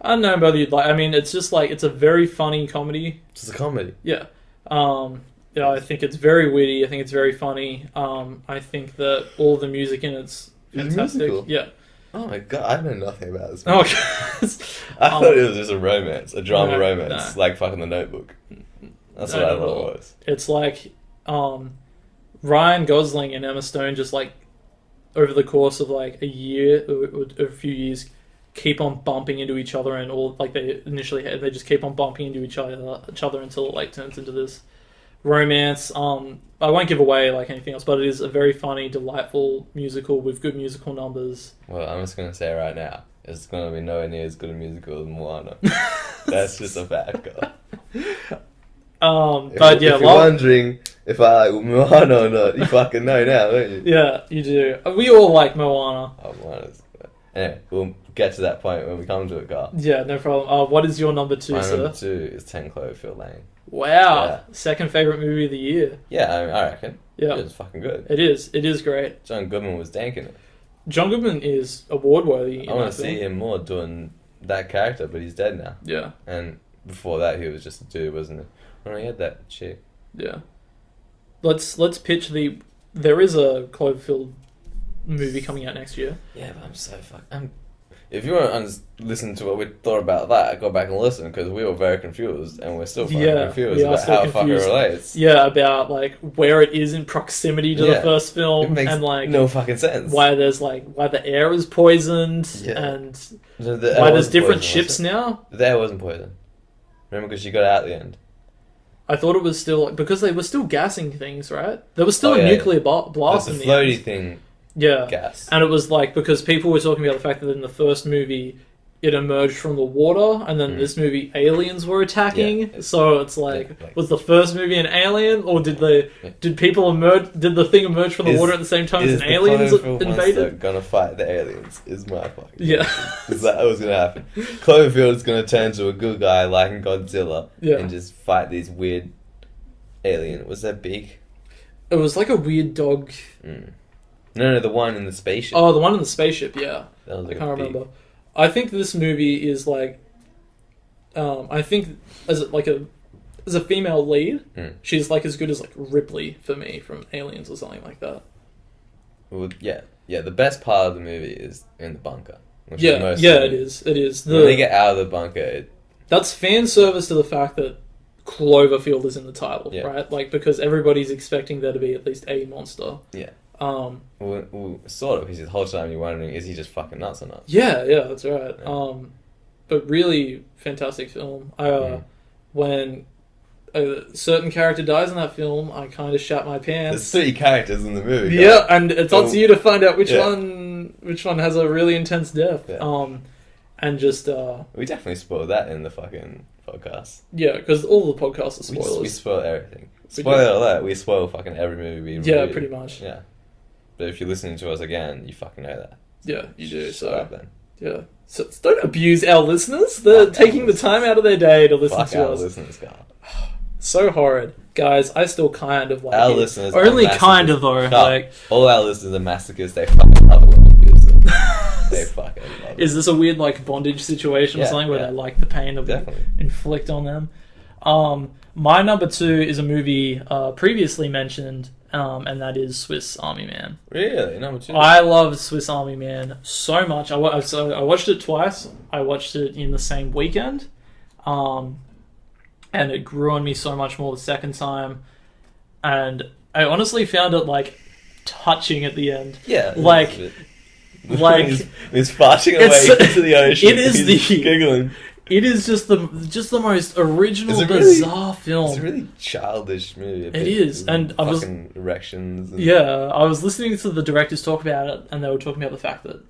I don't know whether you'd like... I mean, it's just like, it's a very funny comedy. It's just a comedy. Yeah. I think it's very witty. I think it's very funny. I think that all the music in it's fantastic. Musical. Yeah. Oh my god, I know nothing about this Oh, movie. I thought it was just a romance, a drama No, romance, no. like fucking The Notebook. That's No, what I not at thought all. it was. It's like Ryan Gosling and Emma Stone just like over the course of like a year or a few years keep on bumping into each other, and all like they initially had, they just keep on bumping into each other until it like turns into this romance. I won't give away like anything else, but it is a very funny, delightful musical with good musical numbers. Well, I'm just gonna say right now, it's gonna be nowhere near as good a musical as Moana. That's just a fact, girl. But yeah, if you're wondering if I like Moana or not, you fucking know now, don't you? Yeah, you do. We all like Moana. Oh, Moana's good. Anyway, we'll get to that point when we come to it, Carl. Yeah, no problem. What is your number two, My sir? number 2 is 10 Cloverfield Lane. Wow, Yeah. second favorite movie of the year. Yeah, I reckon. Yeah, It was fucking good. it is. It is great. John Goodman was danking it. John Goodman is award worthy. I want to see him more doing that character, but he's dead now. Yeah, And before that, he was just a dude, wasn't he? Oh, he had that chick. yeah. Let's pitch the. There is a Cloverfield movie coming out next year. Yeah, but I'm so fucking... If you want to listen to what we thought about that, go back and listen, because we were very confused, and we're still fucking confused about how it fucking relates. Yeah, about like where it is in proximity to the first film, It makes and like no fucking sense. why the air is poisoned, Yeah. and The why air there's wasn't different poison, ships was it? now. The air wasn't poison. Remember, because she got out at the end. I thought it was still because they were still gassing things, right? There was still a yeah. nuclear blast That's in the the floaty end. thing. Yeah, Gas. and it was like because people were talking about the fact that in the first movie it emerged from the water, and then this movie aliens were attacking. Yeah. So it's like, Yeah, like- was the first movie an alien, or did people emerge? Did the thing emerge from the water at the same time as Is an the aliens Cloverfield monster invaded? gonna fight the aliens? Is my fucking Yeah. question. Is that what's gonna happen? Cloverfield is gonna turn to a good guy like in Godzilla and just fight these weird alien. Was that big? It was like a weird dog. No, the one in the spaceship. Oh, the one in the spaceship. Yeah, That was I like can't a big... remember. I think this movie is like, I think as a female lead, she's like as good as like Ripley for me from Aliens or something like that. Well, yeah. The best part of the movie is in the bunker. Which Yeah, is most yeah, of it is. It is. When they get out of the bunker, That's fan service to the fact that Cloverfield is in the title, Yeah. right? Like because everybody's expecting there to be at least a monster. yeah. Um, Well, sort of, because the whole time you're wondering, is he just fucking nuts or not? yeah, that's right. Yeah. But really fantastic film. When a certain character dies in that film, I kind of shat my pants. There's 3 characters in the movie. Yeah, and it's up to you to find out which Yeah. one has a really intense death. Yeah. And just We definitely spoiled that in the fucking podcast. yeah, because all the podcasts are We spoilers. spoil everything. We Spoiler do. alert, we spoil fucking every movie we Yeah, review. pretty much. Yeah. But if you're listening to us again, you fucking know that. Yeah, you do. Shut So up then. yeah, so don't abuse our listeners. They're Fuck taking our the time out of their day to listen Fuck to our us. listeners, Carl. So horrid, guys. I still kind of like Our it. listeners are Only masochists. kind of though. Carl, Like, all our listeners are masochists. They fucking love it when we abuse them. They fucking love it. is this a weird like bondage situation or Yeah, something where yeah. they like the pain that we Definitely. inflict on them? My number 2 is a movie previously mentioned, and that is Swiss Army Man. Really? Number 2? I love Swiss Army Man so much. I watched it twice. I watched it in the same weekend, and it grew on me so much more the second time. And I honestly found it like touching at the end. Yeah. like he's farting away into the ocean. It is he's the giggling. It is just the most original, It's a really- bizarre film. It's a really childish movie. It is, and I was- fucking erections. And... Yeah, I was listening to the directors talk about it, and they were talking about the fact that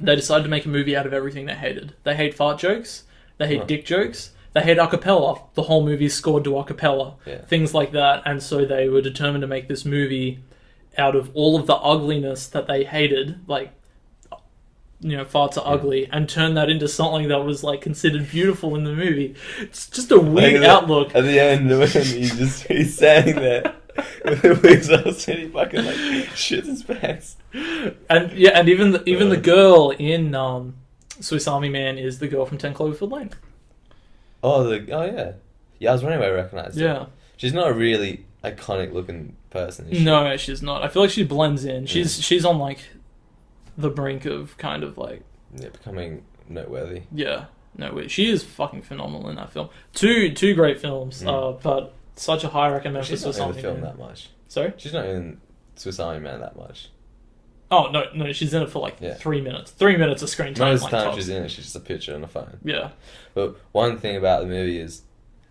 they decided to make a movie out of everything they hated. They hate fart jokes, they hate dick jokes, they hate a cappella. The whole movie is scored to a cappella. Yeah. Things like that, and so they were determined to make this movie out of all of the ugliness that they hated, like, you know, farts are ugly, and turn that into something that was like considered beautiful in the movie. It's just a weird outlook. At the end, when he's standing there with the wigs on, and he fucking like shits his pants. And yeah, and even the girl in Swiss Army Man is the girl from 10 Cloverfield Lane. Oh yeah. I was wondering why I recognised her. Yeah. She's not a really iconic looking person. Is she? No, she's not. I feel like she blends in. She's on like the brink of kind of like becoming noteworthy. Yeah, no, she is fucking phenomenal in that film. Two great films, but such a high recommend for Swiss Army Man. She's not in the film that much. Sorry, she's not in Swiss Army Man that much. Oh no, she's in it for like 3 minutes. 3 minutes of screen time. Most of the time she's in it, she's just a picture on the phone. Yeah. But one thing about the movie is,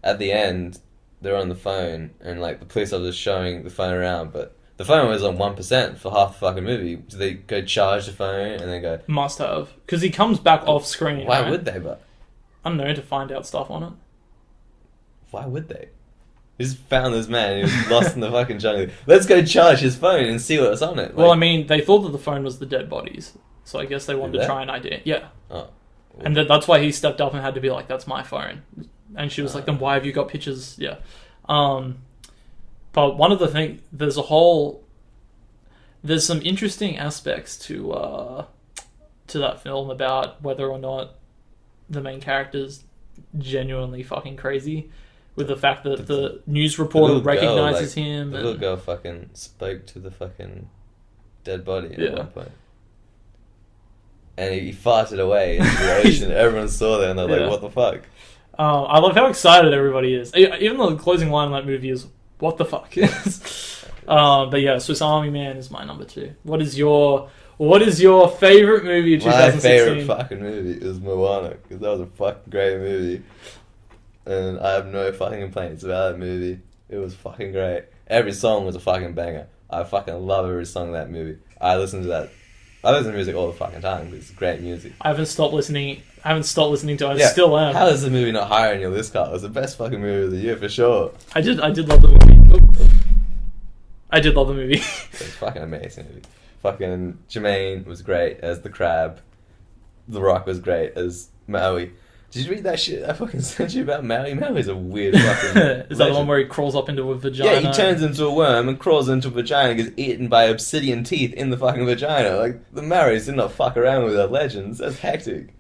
at the end, they're on the phone, and like the police officer's showing the phone around, but the phone was on 1% for half the fucking movie. Do they go charge the phone and then go? Must have, because he comes back off screen. Why would they? But I don't know, to find out stuff on it. Why would they? He just found this man. He was lost in the fucking jungle. Let's go charge his phone and see what's on it. Like, well, I mean, they thought that the phone was the dead bodies, so I guess they wanted to try and ID it. Yeah. Oh. And that's why he stepped up and had to be like, "That's my phone." And she was like, "Then why have you got pictures?" Yeah. But one of the things, there's some interesting aspects to that film about whether or not the main character's genuinely fucking crazy, with the fact that the news reporter recognizes him. The little girl fucking spoke to the fucking dead body at one point. And he farted away into the ocean. Everyone saw that and they're like, what the fuck? I love how excited everybody is. Even though the closing line of that movie is, what the fuck? But yeah, Swiss Army Man is my number 2. What is your favourite movie of 2016? My favourite fucking movie is Moana, because that was a fucking great movie. And I have no fucking complaints about that movie. It was fucking great. Every song was a fucking banger. I fucking love every song of that movie. I listen to music all the fucking time because it's great music. I haven't stopped listening to it. I still am. How is the movie not higher on your list, Carl? It was the best fucking movie of the year for sure. I did love the movie. I did love the movie. It's a fucking amazing movie. Fucking Jermaine was great as the crab. The Rock was great as Maui. Did you read that shit I fucking sent you about Maui? Maui's a weird fucking Is that the one where he crawls up into a vagina? Yeah, he turns into a worm and crawls into a vagina and gets eaten by obsidian teeth in the fucking vagina. Like, the Maoris did not fuck around with their legends. That's hectic.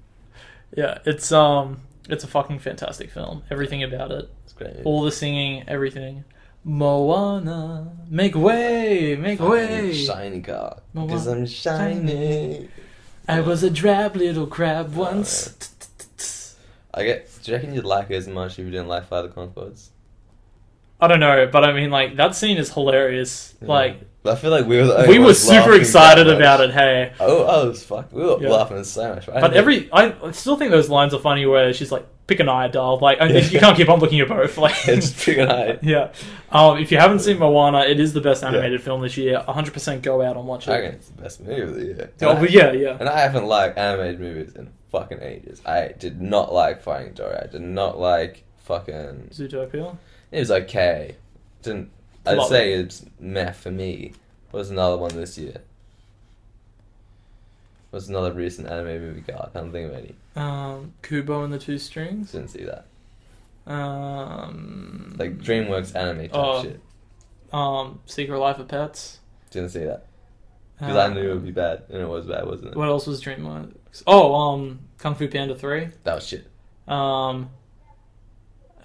Yeah, it's a fucking fantastic film. Everything about it. It's great. All the singing, everything. Moana, make way, make way. Shiny car, because I'm shiny. I was a drab little crab once. Do you reckon you'd like it as much if you didn't like Flight of the Conchords? I don't know, but I mean, like, that scene is hilarious. Yeah. Like, I feel like we were super excited about it. Hey, oh, it was fuck. We were laughing so much. But I still think those lines are funny where she's like, "Pick an eye, doll." Like, you can't keep on looking at both. Like, just pick an eye. Yeah. If you haven't seen Moana, it is the best animated film this year. 100% go out and watch it. I reckon it's the best movie of the year. Yeah. And I haven't liked animated movies in fucking ages. I did not like Finding Dory. I did not like fucking Zootopia. It was okay. I'd say it's meh for me. What was another one this year? What's another recent anime movie got? I can't think of any. Kubo and the Two Strings. Didn't see that. Like DreamWorks anime type shit. Secret Life of Pets. Didn't see that. Because I knew it would be bad, and it was bad, wasn't it? What else was DreamWorks? Kung Fu Panda 3. That was shit. I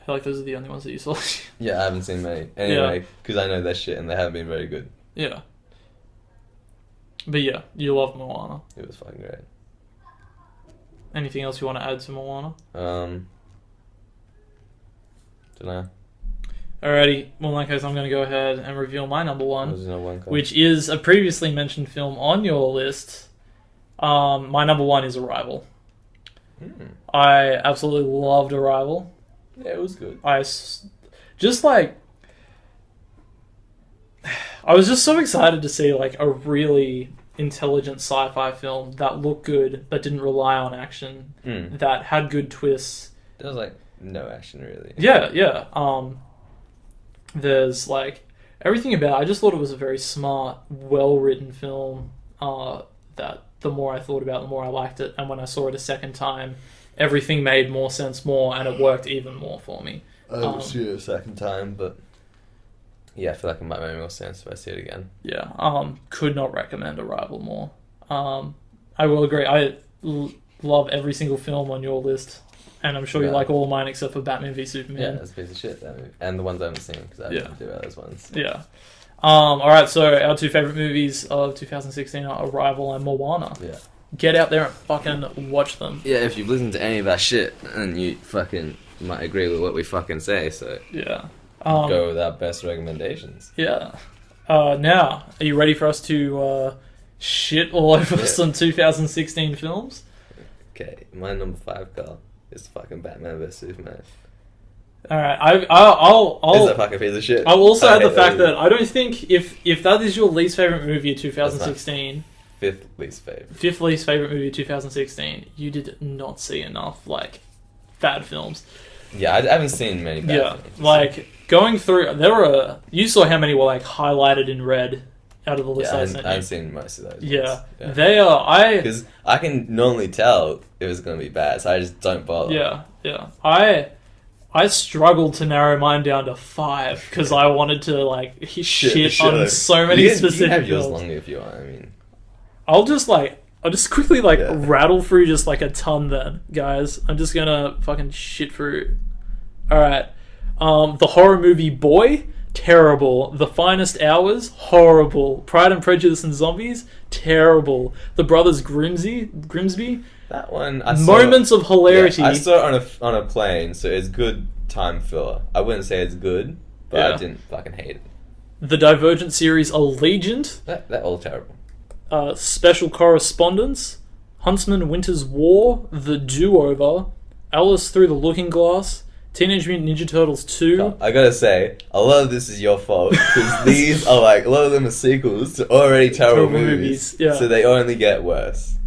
feel like those are the only ones that you saw. Yeah, I haven't seen many. Anyway, because I know that shit, and they haven't been very good. Yeah. But yeah, you love Moana. It was fucking great. Anything else you want to add to Moana? Dunno. Alrighty, well in that case I'm going to go ahead and reveal my number 1, number which is a previously mentioned film on your list. My number 1 is Arrival. I absolutely loved Arrival. Yeah, it was good. I was just so excited to see like a really intelligent sci-fi film that looked good but didn't rely on action, that had good twists. There was like no action really. Yeah. There's like everything about it. I just thought it was a very smart, well-written film that the more I thought about it, the more I liked it. And when I saw it a second time, everything made more sense and it worked even more for me. I didn't see it a second time, but yeah, I feel like it might make more sense if I see it again. Yeah, could not recommend Arrival more. I will agree. I love every single film on your list, and I'm sure you like all of mine except for Batman v Superman. Yeah, that's a piece of shit, that movie. And the ones I haven't seen, because I haven't do those ones. Yeah. Alright, so our two favourite movies of 2016 are Arrival and Moana. Yeah. Get out there and fucking watch them. Yeah, if you've listened to any of our shit, and you fucking might agree with what we fucking say, so... Yeah. Go with our best recommendations. Yeah. Now, are you ready for us to shit all over some 2016 films? Okay, my number 5, Carl, is fucking Batman vs Superman. Alright, It's a fucking piece of shit. I'll also add the fact that I don't think if that is your least favourite movie of 2016... Fifth least favourite. Fifth least favourite movie of 2016, you did not see enough, like, bad films. Yeah, I haven't seen many bad films. Like, going through... You saw how many were, like, highlighted in red out of the list I sent you. I've seen most of those Yeah. ones. They are... Because I can normally tell it was going to be bad, so I just don't bother. Yeah. I struggled to narrow mine down to 5, because I wanted to, like, shit on so many specific You can have yours films. longer if you want, I mean... I'll just quickly, rattle through just, like, a ton then, guys. I'm just gonna fucking shit through. Alright. The horror movie Boy, terrible. The Finest Hours, horrible. Pride and Prejudice and Zombies, terrible. The Brothers Grimsby, That one, moments of hilarity. Yeah, I saw it on a plane, so it's good time filler. I wouldn't say it's good, but I didn't fucking hate it. The Divergent series Allegiant. They're all terrible. Special Correspondence, Huntsman Winter's War, The Do-Over, Alice Through the Looking Glass, Teenage Mutant Ninja Turtles 2. I gotta say, a lot of this is your fault, because these are like, a lot of them are sequels to already terrible movies, yeah. So they only get worse.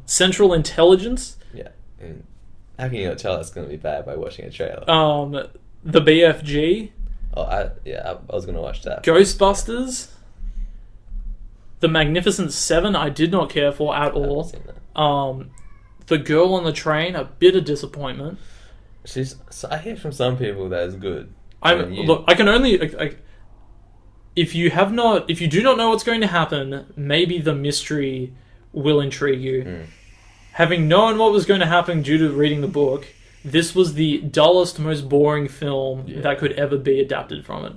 Central Intelligence. Yeah. And how can you not tell that's gonna be bad by watching a trailer? The BFG. I was gonna watch that. Ghostbusters. The Magnificent Seven, I did not care for at all. Seen that. The Girl on the Train, a bit of disappointment. I hear from some people that it's good. Look, I can only... if you do not know what's going to happen, maybe the mystery will intrigue you. Having known what was going to happen due to reading the book, this was the dullest, most boring film that could ever be adapted from it.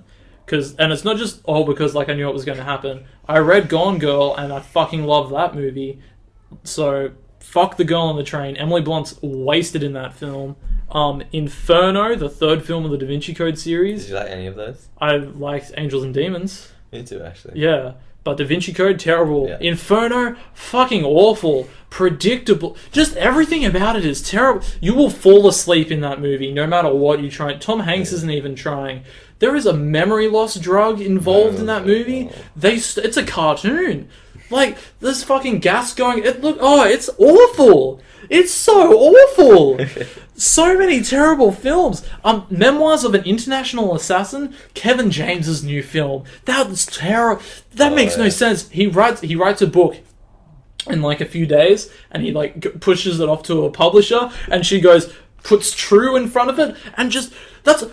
And it's not just because I knew what was going to happen. I read Gone Girl and I fucking love that movie. So fuck The Girl on the Train. Emily Blunt's wasted in that film. Inferno, the third film of the Da Vinci Code series. Did you like any of those? I liked Angels and Demons. Me too, actually. Yeah. But Da Vinci Code, terrible. Yeah. Inferno, fucking awful. Predictable. Just everything about it is terrible. You will fall asleep in that movie no matter what you try. Tom Hanks isn't even trying. There is a memory loss drug involved in that movie. It's a cartoon. Like, there's fucking gas going... it's awful. It's so awful. So many terrible films. Memoirs of an International Assassin, Kevin James's new film. That's terrible. That makes no sense. He writes a book in like a few days, and he like pushes it off to a publisher, and she puts True in front of it, and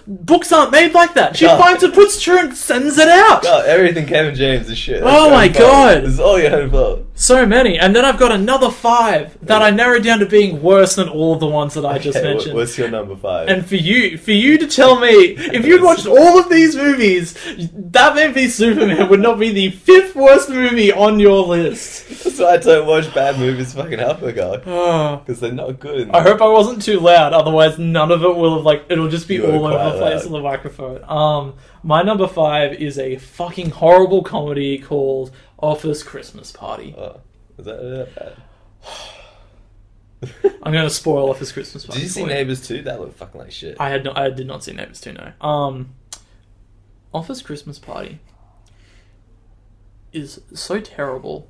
books aren't made like that. She finds it, puts True, and sends it out. God, everything Kevin James is shit. Oh my god. This is all your own fault. So many. And then I've got another 5 that I narrowed down to being worse than all of the ones that I just mentioned. What's your number 5? And for you to tell me, if you'd watched all of these movies, Batman v Superman would not be the 5th worst movie on your list. That's why I don't watch bad movies fucking help a guy. Because they're not good. I hope I wasn't too loud, otherwise none of it will have it'll just be all over the place on the microphone. My number 5 is a fucking horrible comedy called Office Christmas Party. Oh, is that bad? I'm going to spoil Office Christmas Party. Did you see Neighbours 2? That looked fucking like shit. I did not see Neighbours 2, no. Office Christmas Party is so terrible.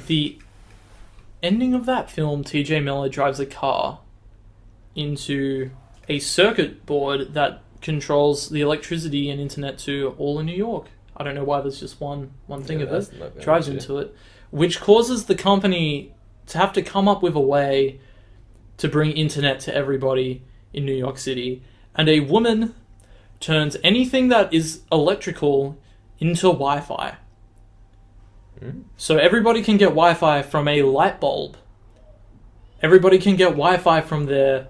The ending of that film, TJ Miller drives a car into a circuit board that controls the electricity and internet to all in New York. I don't know why there's just one thing of it. Drives into it, which causes the company to have to come up with a way to bring internet to everybody in New York City. And a woman turns anything that is electrical into Wi-Fi. So everybody can get Wi-Fi from a light bulb. Everybody can get Wi-Fi from their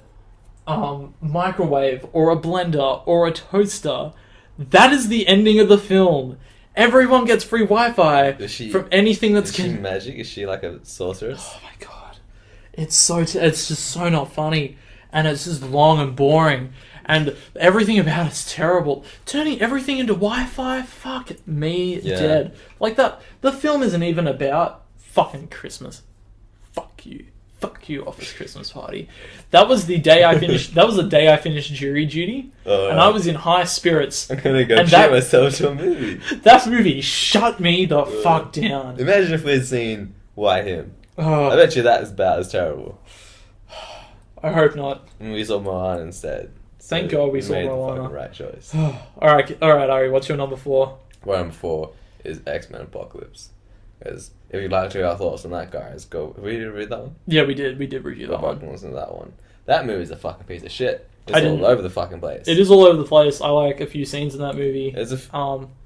microwave or a blender or a toaster. That is the ending of the film. Everyone gets free Wi-Fi from anything that's... Is she magic? Is she like a sorceress? Oh my god. It's just so not funny. And it's just long and boring. And everything about it's terrible. Turning everything into Wi-Fi? Fuck me dead. Like that. The film isn't even about fucking Christmas. Fuck you. Fuck you, Office Christmas Party. That was the day I finished. That was the day I finished jury duty, and I was in high spirits. I'm gonna go treat myself to a movie. That movie shut me the fuck down. Imagine if we'd seen Why Him. I bet you that is about as terrible. I hope not. And we saw Moana instead. Thank God we saw made Moana. The fucking right choice. All right, Ari. What's your number 4? My number 4 is X-Men Apocalypse. Because if you'd like to hear our thoughts on that, guys, go. Have we read that one? Yeah, we did. We did review that one. Listen to that one. That movie's a fucking piece of shit. It's all over the fucking place. It is all over the place. I like a few scenes in that movie.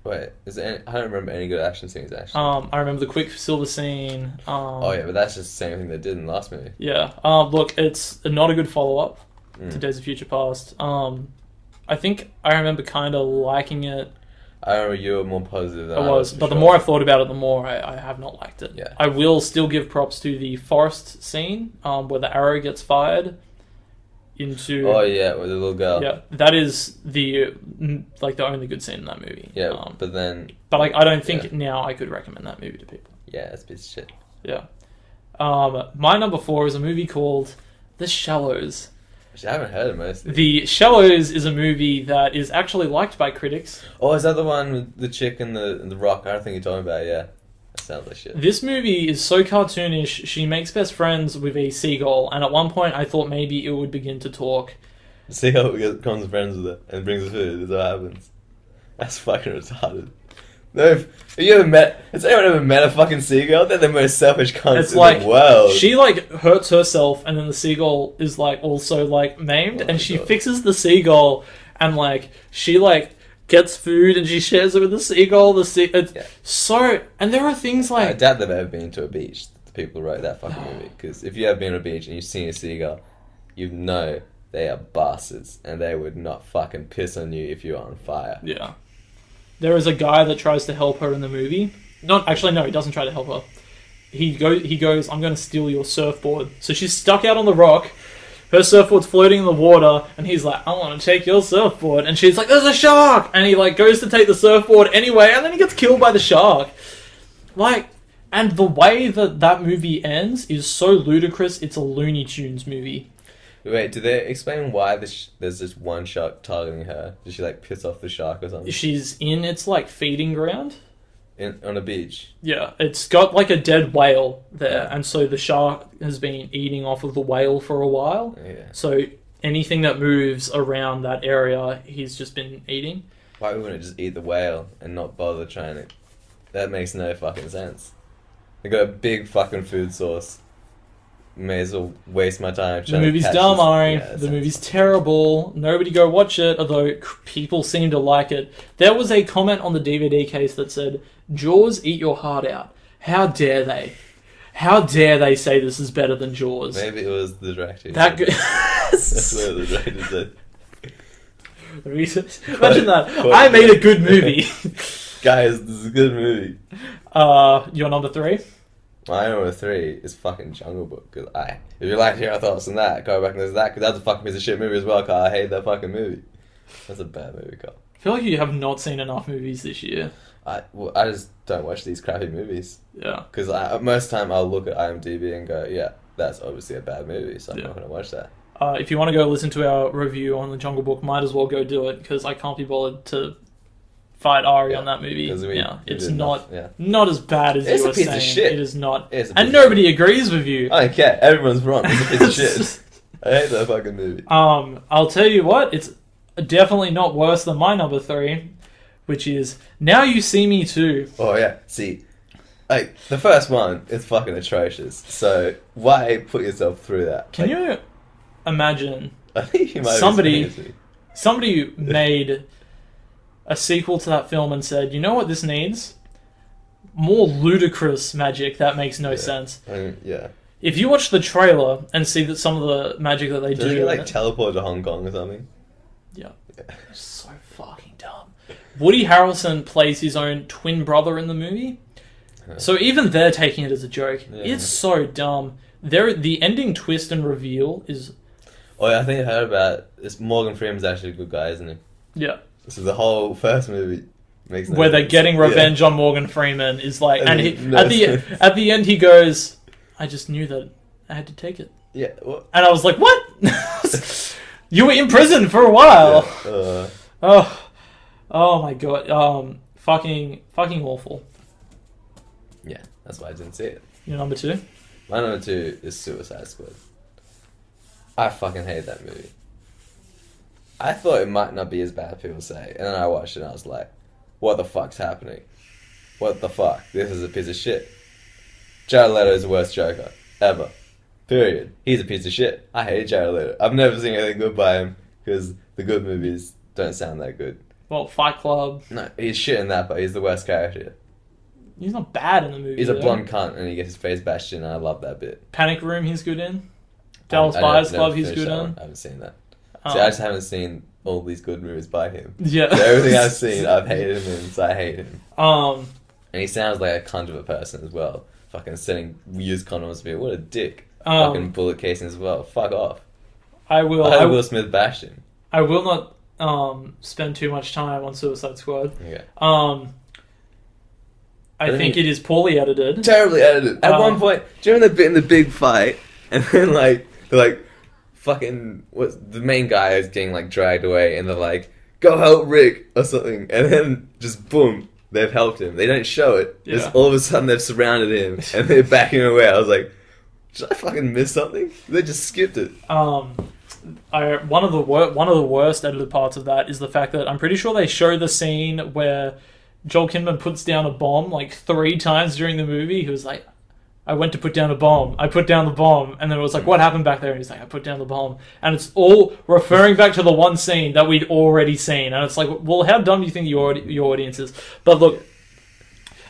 Wait, is there any, I don't remember any good action scenes actually. I remember the Quicksilver scene. Oh yeah, but that's just the same thing they did in the last movie. Yeah. Look, it's not a good follow-up to Days of Future Past. I think I remember kind of liking it. I remember you were more positive than I was, but the more I've thought about it, the more I have not liked it. Yeah. I will still give props to the forest scene where the arrow gets fired into... Oh yeah, with the little girl. Yeah, that is the only good scene in that movie. Yeah, but then... But I don't think now I could recommend that movie to people. Yeah, it's a piece of shit. Yeah. My number 4 is a movie called The Shallows. I haven't heard of most of it. The Shallows is a movie that is actually liked by critics. Oh, is that the one with the chick and the rock? I don't think you're talking about, yeah. That sounds like shit. This movie is so cartoonish. She makes best friends with a seagull, and at one point I thought maybe it would begin to talk. The seagull becomes friends with her and brings her food. That's what happens. That's fucking retarded. No, have you ever met... Has anyone ever met a fucking seagull? They're the most selfish cunts in the world. She, hurts herself, and then the seagull is, also, maimed, and she fixes the seagull, and, she, gets food, and she shares it with the seagull. So... And there are things like... I doubt they've ever been to a beach, the people who wrote that fucking movie, because if you have been on a beach and you've seen a seagull, you know they are bastards, and they would not fucking piss on you if you're on fire. Yeah. There is a guy that tries to help her in the movie. No, he doesn't try to help her. He goes, I'm going to steal your surfboard. So she's stuck out on the rock. Her surfboard's floating in the water. And he's like, I want to take your surfboard. And she's like, there's a shark! And he goes to take the surfboard anyway. And then he gets killed by the shark. And the way that movie ends is so ludicrous. It's a Looney Tunes movie. Wait, do they explain why there's this one shark targeting her? Did she piss off the shark or something? She's in its feeding ground. On a beach? Yeah, it's got a dead whale there, and so the shark has been eating off of the whale for a while. Yeah. So anything that moves around that area, he's just been eating. Why wouldn't it just eat the whale and not bother trying to... That makes no fucking sense. They got a big fucking food source. May as well waste my time trying The movie's to catch dumb, this. Ari. Yeah, the movie's terrible. Nobody go watch it, although people seem to like it. There was a comment on the DVD case that said, Jaws, eat your heart out. How dare they? How dare they say this is better than Jaws? Maybe it was the director. That's what the director said. Imagine that. I made a good movie. Guys, this is a good movie. Your number 3? My number 3 is fucking Jungle Book. Cause if you like to hear our thoughts on that, go back and listen to that, because that's a fucking piece of shit movie as well, Carl. I hate that fucking movie. That's a bad movie, Carl. I feel like you have not seen enough movies this year. I just don't watch these crappy movies. Yeah. Because most of the time I'll look at IMDb and go, yeah, that's obviously a bad movie, so I'm not going to watch that. If you want to go listen to our review on The Jungle Book, might as well go do it, because I can't be bothered to fight Ari on that movie. It's not as bad as you were saying. It's a piece of shit. It is not. And nobody agrees with you. I don't care. Everyone's wrong. It's a piece of shit. I hate that fucking movie. I'll tell you what, it's definitely not worse than my number 3, which is Now You See Me Too. Oh yeah, see, the first one is fucking atrocious. So why put yourself through that? Can you imagine? I think you might somebody made a sequel to that film and said, you know what this needs? More ludicrous magic that makes no sense. Yeah. If you watch the trailer and see that some of the magic that they do... Does he teleport to Hong Kong or something? Yeah. So fucking dumb. Woody Harrelson plays his own twin brother in the movie. So even they're taking it as a joke. Yeah. It's so dumb. The ending twist and reveal is... Oh, yeah, I think I heard about this. Morgan Freeman's actually a good guy, isn't he? Yeah. So the whole first movie makes no where sense. they're getting revenge on Morgan Freeman is like... And at the end he goes, I just knew that I had to take it. Yeah. What? And I was like, what? You were in prison for a while. Yeah. Oh my god. Fucking awful. Yeah, that's why I didn't see it. Your number 2? My number 2 is Suicide Squad. I fucking hate that movie. I thought it might not be as bad as people say, and then I watched it and I was like, what the fuck's happening? What the fuck? This is a piece of shit. Jared Leto is the worst Joker ever. Period. He's a piece of shit. I hate Jared Leto. I've never seen anything good by him because the good movies don't sound that good. Well, Fight Club. No, he's shit in that, but he's the worst character. He's not bad in the movie. He's a blonde cunt and he gets his face bashed in, and I love that bit. Panic Room, he's good in. Dallas Buyers Club, he's good in. I haven't seen that. See, I just haven't seen all these good movies by him. Yeah. So everything I've seen, I've hated him in, so I hate him. And he sounds like a cunt of a person as well. Fucking sending used condoms to me. What a dick. Fucking bullet casing as well. Fuck off. I Will Smith bashed him. I will not spend too much time on Suicide Squad. Okay. I think it is poorly edited. Terribly edited. At one point, during the bit in the big fight, and then they're like, fucking, the main guy is getting like dragged away, and they're like, go help Rick or something, and then just boom, they've helped him. They don't show it. Yeah. Just all of a sudden they've surrounded him and they're backing away. I was like, did I fucking miss something? They just skipped it. One of the worst edited parts of that is the fact that I'm pretty sure they show the scene where Joel Kinnaman puts down a bomb like 3 times during the movie. He was like, I went to put down a bomb. I put down the bomb. And then it was like, what happened back there? And he's like, I put down the bomb. And it's all referring back to the one scene that we'd already seen. And it's like, well, how dumb do you think your audience is? But look,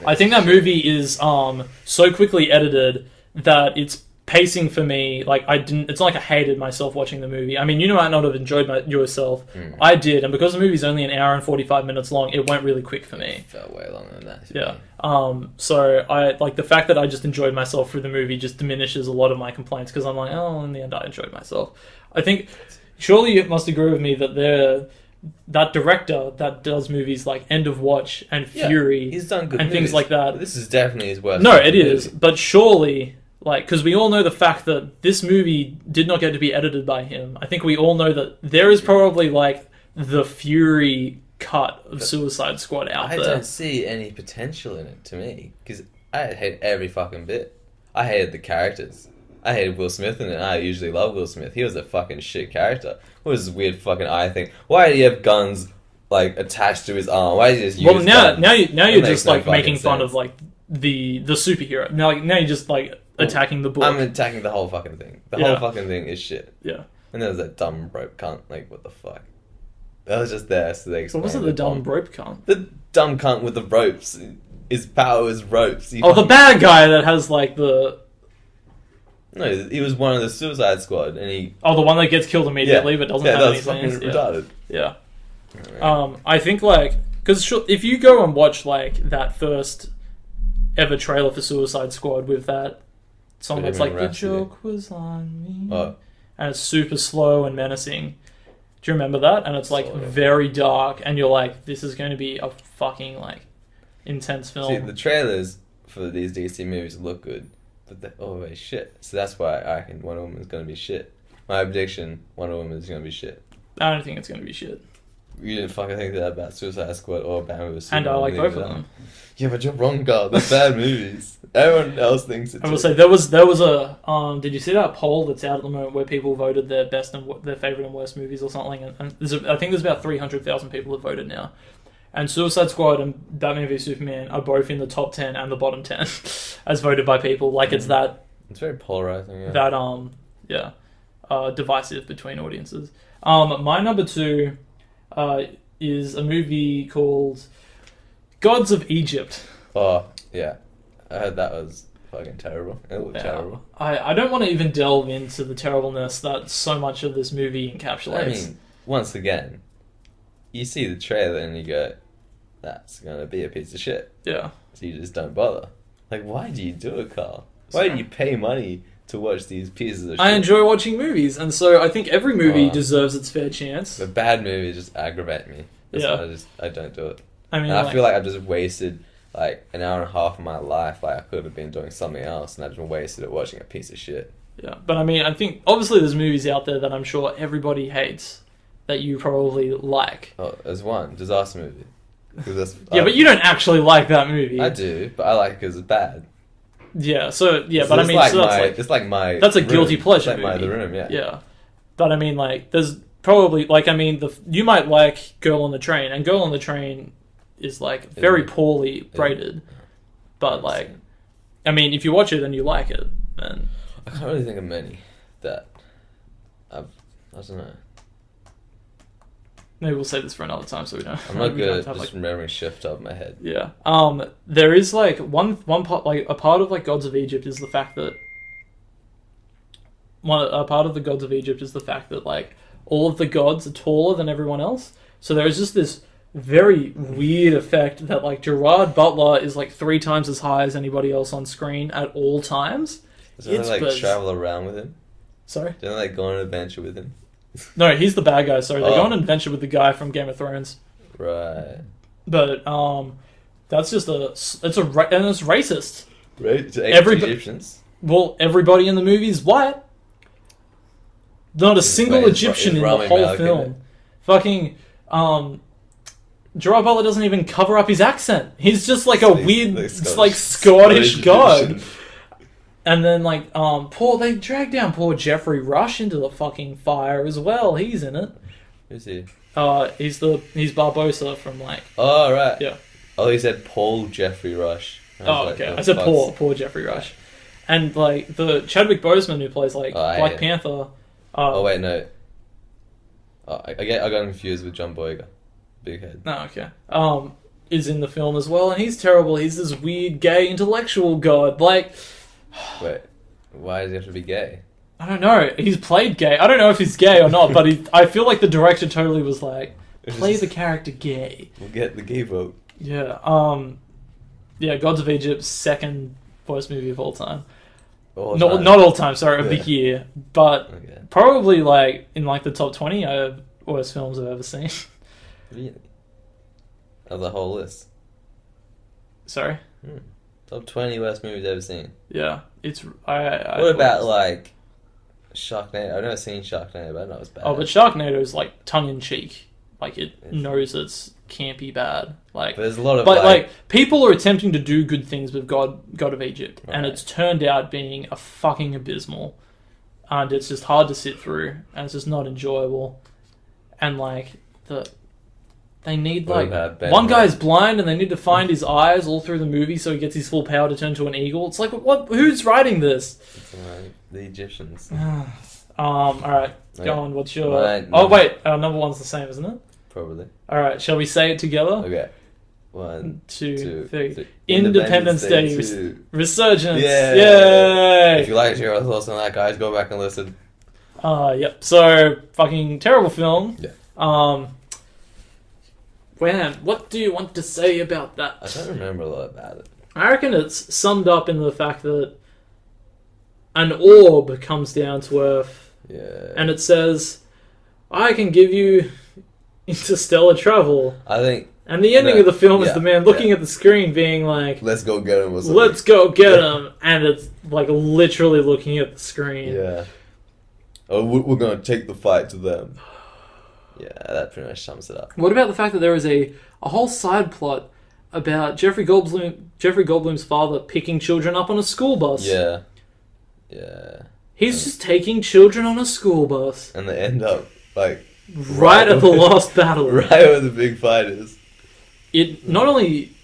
I think that movie is so quickly edited that it's pacing for me, like it's not like I hated myself watching the movie. I mean, you might not have enjoyed yourself. I did, and because the movie's only an hour and 45 minutes long, it went really quick for me. It felt way longer than that. Yeah. So I like the fact that I just enjoyed myself through the movie just diminishes a lot of my complaints because I'm like, oh, in the end I enjoyed myself. I think surely you must agree with me that that director that does movies like End of Watch and Fury, he's done good and movies, things like that. This is definitely his worst. No, it is, but surely. Like, because we all know the fact that this movie did not get to be edited by him. I think we all know that there is probably, like, the Fury cut of Suicide Squad out there. I don't see any potential in it, to me. Because I hate every fucking bit. I hated the characters. I hated Will Smith in it, and I usually love Will Smith. He was a fucking shit character. What was this weird fucking eye thing? Why do you have guns, like, attached to his arm? Why did he just use guns? Now you're just, like, making fun of, like, the superhero. Now you're just, like... attacking the book. I'm attacking the whole fucking thing. The whole fucking thing is shit. Yeah. And there's that dumb rope cunt. Like, what the fuck? That was just there so they explained. What was it, the dumb rope cunt? The dumb cunt with the ropes. His power is ropes. The bad guy that has, like, the... No, he was one of the Suicide Squad, and he... Oh, the one that gets killed immediately but doesn't have any fucking retarded. Yeah. I think, like... Because if you go and watch, like, that first ever trailer for Suicide Squad with that... song that's like, the joke was on me. Oh. And it's super slow and menacing. Do you remember that? And it's like very dark, and you're like, this is going to be a fucking like intense film. See, the trailers for these DC movies look good, but they're always shit. So that's why I reckon Wonder Woman is going to be shit. My prediction, Wonder Woman is going to be shit. I don't think it's going to be shit. You didn't fucking think that about Suicide Squad or Batman vs Superman. And I like both of them. Yeah, but you're wrong, God. They're bad movies. Everyone else thinks it's... I will say, there was a... did you see that poll that's out at the moment where people voted their best and their favourite and worst movies or something? And I think there's about 300,000 people have voted now. And Suicide Squad and Batman vs Superman are both in the top 10 and the bottom 10 as voted by people. Like, it's that... It's very polarizing, yeah. That, divisive between audiences. My number 2... is a movie called Gods of Egypt. Oh, yeah. I heard that was fucking terrible. It looked terrible. I don't want to even delve into the terribleness that so much of this movie encapsulates. I mean, once again, you see the trailer and you go, that's gonna be a piece of shit. Yeah. So you just don't bother. Like, why do you do it, Carl? Why do you pay money to watch these pieces of shit? I enjoy watching movies, and so I think every movie deserves its fair chance. The bad movies just aggravate me. I don't do it. I mean, I feel like I've just wasted like an hour and a half of my life. Like I could have been doing something else, and I've just wasted it watching a piece of shit. Yeah, but I mean, I think obviously there's movies out there that I'm sure everybody hates that you probably like. Oh, there's one disaster movie. But you don't actually like that movie. I do, but I like it because it's bad. Yeah, so yeah, So but I mean, like so it's like my that's a room. guilty pleasure It's movie. like The Room, yeah. Yeah, but I mean, like, there's probably like, I mean, you might like Girl on the Train, and Girl on the Train is like very poorly rated, but like, I mean, if you watch it and you like it, then I can't really think of many that I don't know. Maybe we'll say this for another time, so we don't. I'm not good at just remembering shit off the top of my head. Yeah. There is like one part, like a part of like Gods of Egypt is the fact that a part of the Gods of Egypt is the fact that like all of the gods are taller than everyone else. So there is just this very weird effect that like Gerard Butler is like 3 times as high as anybody else on screen at all times. Doesn't they like travel around with him? Sorry? Don't they like go on an adventure with him? No, he's the bad guy. Sorry, they go on an adventure with the guy from Game of Thrones. Right. But that's just and it's racist. Right. To Egyptians. Well, everybody in the movie is white. Not a single Egyptian in the whole film. Fucking Gerard Butler doesn't even cover up his accent. He's just like a weird, like Scottish god. And then, like, they drag down poor Jeffrey Rush into the fucking fire as well. He's in it. Who's he? He's Barbossa from, like... Oh, right. Yeah. Oh, he said Paul Jeffrey Rush. Okay. I said poor Jeffrey Rush. And, like, the Chadwick Boseman who plays, like, Black Panther... oh, wait, no. I got confused with John Boyega. Big head. Oh, okay. Is in the film as well, and he's terrible. He's this weird, gay, intellectual god. Like... Wait, why does he have to be gay? I don't know. He's played gay. I don't know if he's gay or not, but I feel like the director totally was like, play the character gay. We'll get the gay vote. Yeah. Yeah, Gods of Egypt, second worst movie of all time. Not all time, sorry, of the year. But probably like in like the top 20 worst films I've ever seen. Really? Of the whole list? Sorry? Top 20 worst movies I've ever seen. Yeah, it's... What about, like, Sharknado? I've never seen Sharknado, but I know it's bad. Oh, but Sharknado is, like, tongue-in-cheek. Like, it knows it's campy bad. Like, but there's a lot of, like, people are attempting to do good things with God of Egypt, and it's turned out being a fucking abysmal. And it's just hard to sit through, and it's just not enjoyable. And, like, they need, like... One guy's blind and they need to find his eyes all through the movie so he gets his full power to turn to an eagle. It's like, what? Who's writing this? It's the Egyptians. Alright. Go on. What's your... wait. Number one's the same, isn't it? Probably. Alright. Shall we say it together? Okay. 1, 2, 3. Independence Day. Resurgence. Yeah. Yay! If you like your thoughts on that, guys, go back and listen. Yep. So, fucking terrible film. Yeah. Man, what do you want to say about that? I don't remember a lot about it. I reckon it's summed up in the fact that an orb comes down to Earth. Yeah. And it says, I can give you interstellar travel. I think... And the ending of the film is the man looking at the screen being like... Let's go get him or something. Let's go get him. And it's like literally looking at the screen. Yeah. Oh, we're going to take the fight to them. Yeah, that pretty much sums it up. What about the fact that there is a whole side plot about Jeffrey Goldblum's father picking children up on a school bus? Yeah. Yeah. He's just taking children on a school bus. And they end up, like... Right at the last battle. Right where the big fight is. It's not only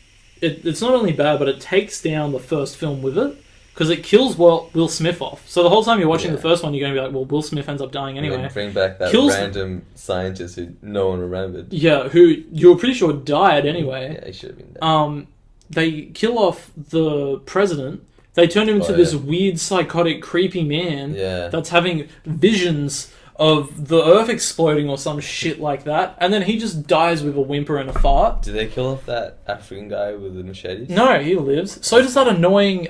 bad, but it takes down the first film with it. Because it kills Will Smith off. So the whole time you're watching the first one, you're going to be like, well, Will Smith ends up dying anyway. And bring back that random scientist who no one remembered. Yeah, who you were pretty sure died anyway. Yeah, he should have been dead. They kill off the president. They turn him into this weird, psychotic, creepy man that's having visions of the Earth exploding or some shit like that, and then he just dies with a whimper and a fart. Did they kill off that African guy with the machetes? No, he lives. So does that annoying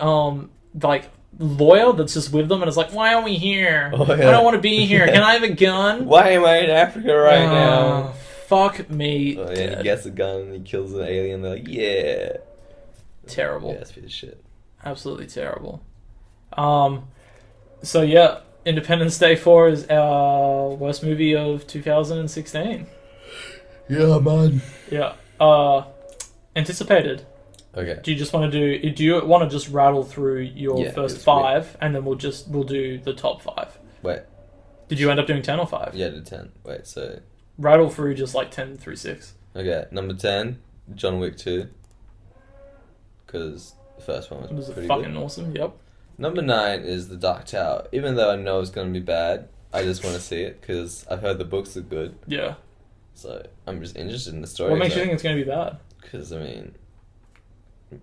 like lawyer that's just with them and is like, why are we here? Oh, yeah. I don't want to be here. Can I have a gun? Why am I in Africa right now? Fuck me. Oh, yeah, he gets a gun and he kills an alien. They're like, yeah. Terrible. Yeah, that's a piece of shit. Absolutely terrible. So yeah, Independence Day 4 is our worst movie of 2016. Yeah, man. Yeah. Anticipated. Okay. Do you want to just rattle through your first 5 and then we'll do the top 5? Wait. Did you end up doing 10 or 5? Yeah, I did 10. Wait, so... Rattle through just like 10 through 6. Okay, number 10, John Wick 2. Because the first one was pretty fucking good. Awesome, yep. Number 9 is The Dark Tower. Even though I know it's going to be bad, I just want to see it because I've heard the books are good. Yeah. So I'm just interested in the story. What makes you think it's going to be bad? Because, I mean,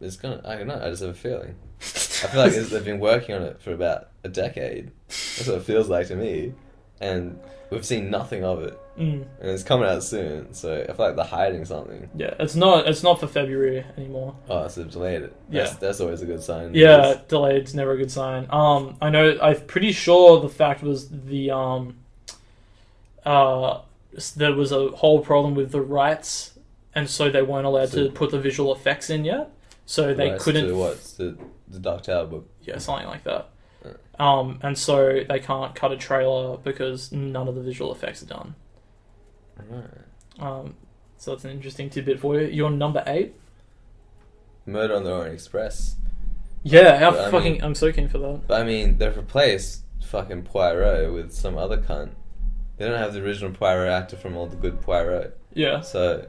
it's going to... I don't know, I just have a feeling. I feel like they've been working on it for about a decade. That's what it feels like to me. And we've seen nothing of it. And it's coming out soon, so I feel like they're hiding something. Yeah, it's not for February anymore. Oh, so they've delayed it. Yeah. That's always a good sign. Yeah, delayed's never a good sign. I'm pretty sure the fact was there was a whole problem with the rights, and so they weren't allowed to put the visual effects in yet. So they couldn't... To what? The Dark Tower book? Yeah, something like that. And so they can't cut a trailer because none of the visual effects are done. Right. So that's an interesting tidbit for you. You're number 8? Murder on the Orient Express. Yeah, I'm so keen for that. But I mean, they've replaced fucking Poirot with some other cunt. They don't have the original Poirot actor from all the good Poirot. Yeah. So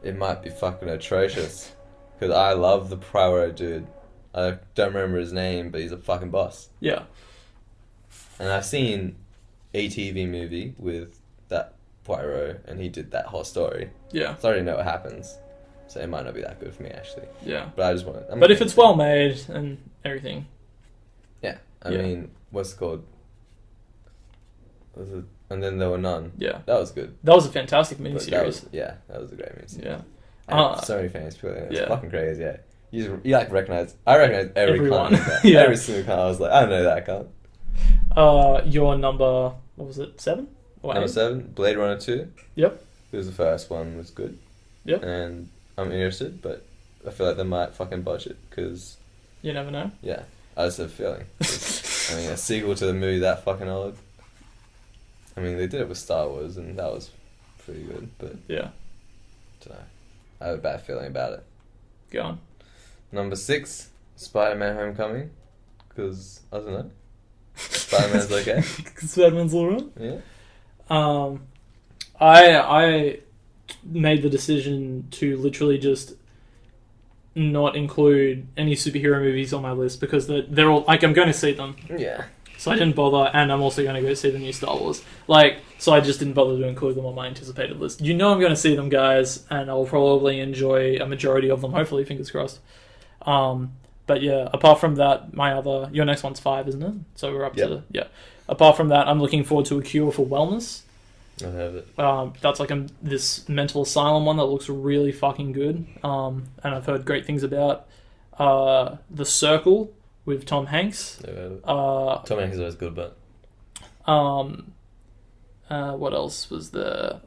it might be fucking atrocious. Because I love the Poirot dude. I don't remember his name, but he's a fucking boss. Yeah. And I've seen a TV movie with that Poirot, and he did that whole story. Yeah. So I already know what happens. So it might not be that good for me, actually. Yeah. But I just want to... But if it's well made and everything... Yeah. I mean, what's it called? And Then There Were None. Yeah. That was good. That was a fantastic miniseries. That was a great miniseries. Yeah. So many famous people in it. It's Yeah. fucking crazy, yeah. You like recognize... I recognize Everyone. cunt. Yeah. Every single cunt. I was like, I know that cunt. Your number... What was it? 7? Or Number 8? 7, Blade Runner 2. Yep. It was the first one, was good. Yep. And I'm interested, but I feel like they might fucking botch it, because... You never know. Yeah, I just have a feeling. I mean, a sequel to the movie that fucking old. I mean, they did it with Star Wars, and that was pretty good, but... Yeah. I don't know. I have a bad feeling about it. Go on. Number 6, Spider-Man Homecoming, because, I don't know. Spider-Man's okay. Spider-Man's alright. Yeah. I made the decision to literally just not include any superhero movies on my list because they're all like I'm going to see them. Yeah. So I didn't bother, and I'm also going to go see the new Star Wars. So I just didn't bother to include them on my anticipated list. You know I'm going to see them, guys, and I'll probably enjoy a majority of them. Hopefully, fingers crossed. But yeah, apart from that, your next one's 5, isn't it? So we're up to... Yeah. Apart from that, I'm looking forward to A Cure for Wellness. I have it. That's like this mental asylum one that looks really fucking good. And I've heard great things about The Circle with Tom Hanks. Tom Hanks is always good, but... what else was there?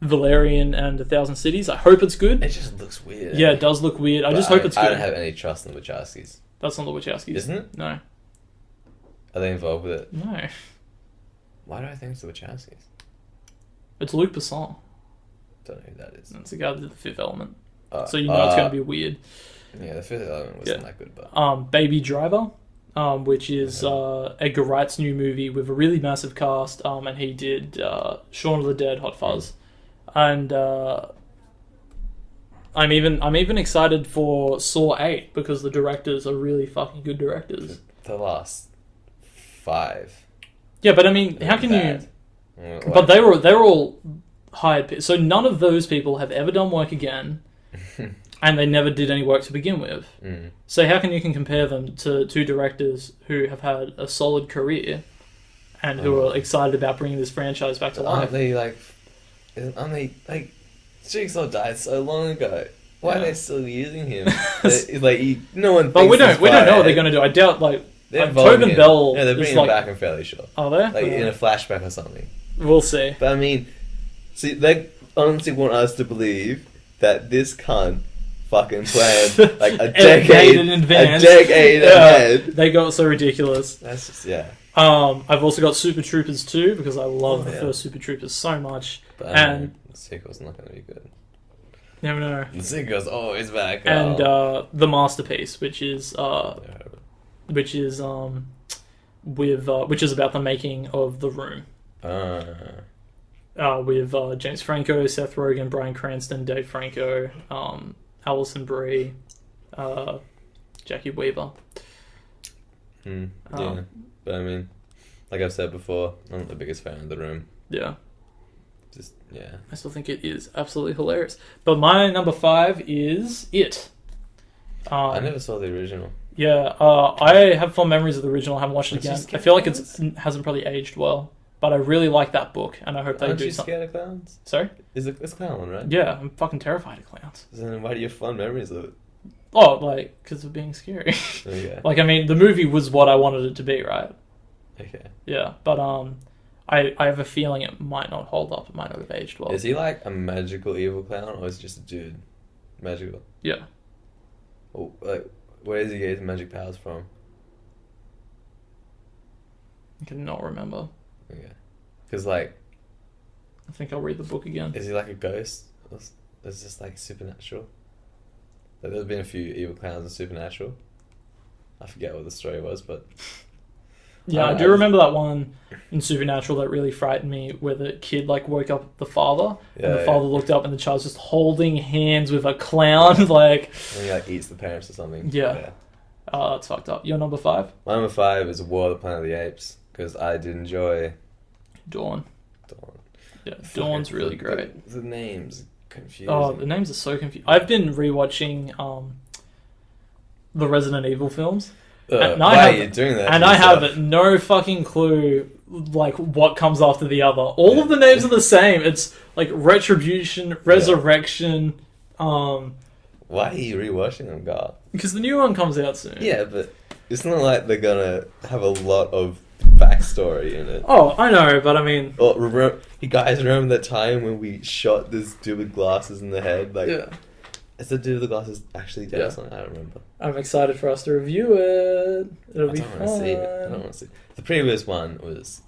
Valerian and 1,000 Cities. I hope it's good. It just looks weird. Yeah, it does look weird. I just hope it's good. I don't have any trust in the Wachowskis. That's not the Wachowskis. Isn't it? No. Are they involved with it? No. Why do I think it's the Wachowskis? It's Luc Besson. Don't know who that is. That's the guy that did The Fifth Element. So you know it's going to be weird. Yeah, The Fifth Element wasn't that good, but... Baby Driver, which is Edgar Wright's new movie with a really massive cast, and he did Shaun of the Dead, Hot Fuzz. And I'm even excited for Saw 8 because the directors are really fucking good directors. The last 5. Yeah, but I mean, how can bad. you... But they were all hired... So none of those people have ever done work again, and they never did any work to begin with. So how can you compare them to 2 directors who have had a solid career and who are excited about bringing this franchise back to life. Aren't they like Jigsaw died so long ago? Why are they still using him? No one. But we don't know what they're going to do. I doubt Tobin Bell. Yeah, they're bringing him back. I'm fairly sure. Are they? Like in a flashback or something. We'll see. But I mean, see, they honestly want us to believe that this cunt fucking planned like a decade in advance. Ahead. They got so ridiculous. That's just I've also got Super Troopers 2 because I love the first Super Troopers so much. But and the sequel's not going to be good. Never know. The sequel's always back. And the Masterpiece, which is which is about the making of The Room. With James Franco, Seth Rogen, Bryan Cranston, Dave Franco, Alison Brie, Jackie Weaver. Yeah, but I mean, like I've said before, I'm not the biggest fan of The Room. Yeah. I still think it is absolutely hilarious. But my number 5 is It. I never saw the original. Yeah, I have fond memories of the original. I haven't watched it again. I feel like it hasn't probably aged well. But I really like that book, and I hope they do something. Aren't you scared of clowns? Sorry? It's a clown, right? Yeah, I'm fucking terrified of clowns. Then why do you have fond memories of it? Oh, like, because of being scary. Okay. Like, I mean, the movie was what I wanted it to be, right? Okay. Yeah, but I have a feeling it might not hold up. It might not have aged well. Is he like a magical evil clown, or is he just a dude? Magical? Yeah. Or, like, where does he get his magic powers from? I cannot remember. Okay. Because, like... I think I'll read the book again. Is he like a ghost? Or is it just, like, supernatural? Like, there's been a few evil clowns in Supernatural. I forget what the story was, but... Yeah, I do remember that one in Supernatural that really frightened me, where the kid like woke up the father, and the father looked up, and the child's just holding hands with a clown, like. And he like eats the parents or something. Yeah. Oh, that's fucked up. Your number 5? My number 5 is War of the Planet of the Apes, because I did enjoy Dawn. Yeah, Dawn's really great. The names confusing. Oh, the names are so confusing. I've been rewatching the Resident Evil films. Why are you doing that? And I have no fucking clue, like, what comes after the other. All of the names are the same. It's like Retribution, Resurrection. Why are you rewatching them, God? Because the new one comes out soon. Yeah, but it's not like they're gonna have a lot of backstory in it. Oh, I know, but I mean... Oh, you guys remember that time when we shot this dude with glasses in the head? Like, yeah. Is the dude with the glasses actually dead or something? I don't remember. I'm excited for us to review it. It'll be fun. I don't want to see it. The previous one was...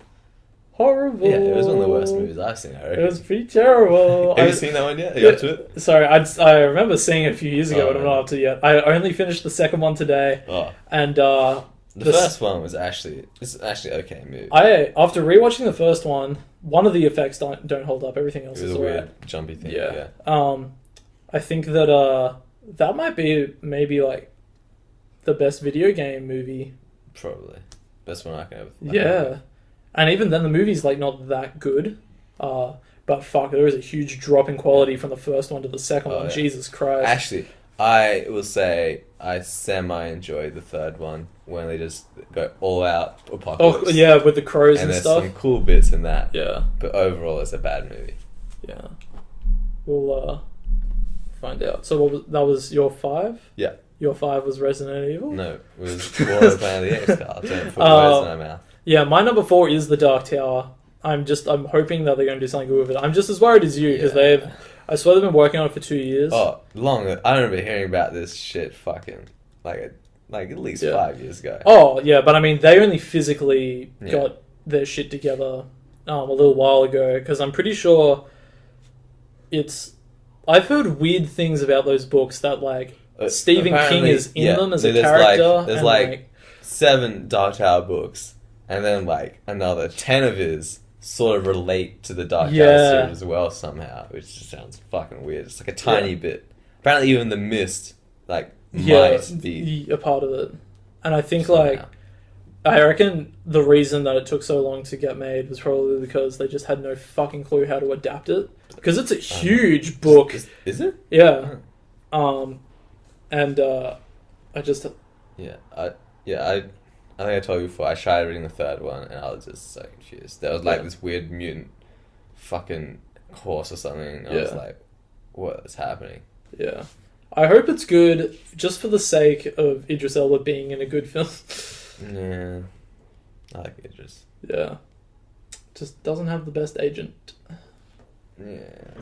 horrible. Yeah, it was one of the worst movies I've seen, I reckon. It was pretty terrible. Have you seen that one yet? Are you up to it? Sorry, I remember seeing it a few years ago, but I'm not up to it yet. I only finished the second one today. Oh. And the first one was actually... It's actually okay movie. After rewatching the first one of the effects don't hold up. Everything else is alright. It was a weird, jumpy thing. Yeah. I think that that might be maybe like the best video game movie. Probably. Best one I can ever think. Yeah. And even then the movie's like not that good. But fuck, there is a huge drop in quality from the first one to the second one. Yeah. Jesus Christ. Actually, I will say I semi-enjoyed the third one when they just go all out apocalypse. Oh, yeah, with the crows and stuff. There's some cool bits in that. Yeah. But overall, it's a bad movie. Yeah. We'll find out. So that was your 5? Yeah. Your 5 was Resident Evil? No, it was War of the Planet of the Apes, Carl. Don't put words in my mouth. Yeah, my number 4 is The Dark Tower. I'm hoping that they're going to do something good with it. I'm just as worried as you, because I swear they've been working on it for 2 years. Oh, longer. I remember hearing about this shit fucking, like at least 5 years ago. Oh, yeah, but I mean, they only physically got their shit together a little while ago, because I'm pretty sure I've heard weird things about those books that, like, Stephen King is in them as a character. There's like 7 Dark Tower books, and then like another 10 of his sort of relate to the Dark Tower series as well somehow, which just sounds fucking weird. It's like a tiny bit. Apparently even the Mist, like, might be a part of it. And I think somehow. I reckon the reason that it took so long to get made was probably because they just had no fucking clue how to adapt it. Because it's a huge book. Is it? Yeah. And I just... I I think I told you before, I tried reading the third one, and I was just so confused. There was like this weird mutant fucking horse or something. I was like, what is happening? Yeah. I hope it's good, just for the sake of Idris Elba being in a good film. Yeah. I like Idris. Yeah. Just doesn't have the best agent. Yeah.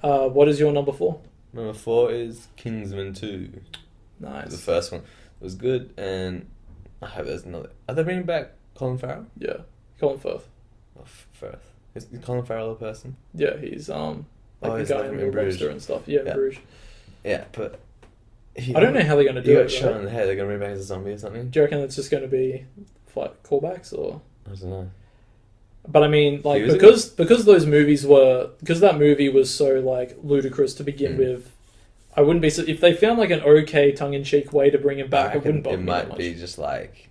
What is your number 4? Number 4 is Kingsman 2. Nice. The first one was good, and I hope there's another. Are they bringing back Colin Farrell? Yeah. Colin Firth. Oh, Firth. Is Colin Farrell a person? Yeah, he's the he's guy like in in Bruges. Lobster and stuff. Yeah, in Bruges. Yeah, but I don't know how they're going to do he it. got shot in the head. They're going to bring back as a zombie or something. Do you reckon it's just going to be like callbacks or? I don't know. But I mean, like, because that movie was so like ludicrous to begin with. I wouldn't be if they found like an okay tongue-in-cheek way to bring him back. It wouldn't bother me that much. It might be just like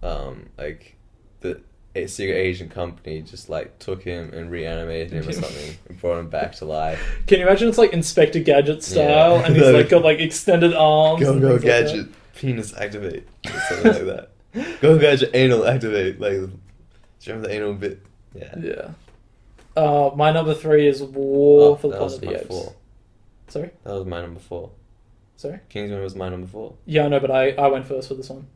the secret agent company just like took him and reanimated him or something and brought him back to life. Can you imagine it's like Inspector Gadget style and he's like got like extended arms? Go Gadget, penis activate, or something like that. Go Gadget, anal activate. Like, do you remember the anal bit? Yeah. Yeah. My number 3 is War for the Planet of the Apes. 4. Sorry? That was my number 4. Sorry? Kingsman was my number 4. Yeah, I know, but I went first for this one.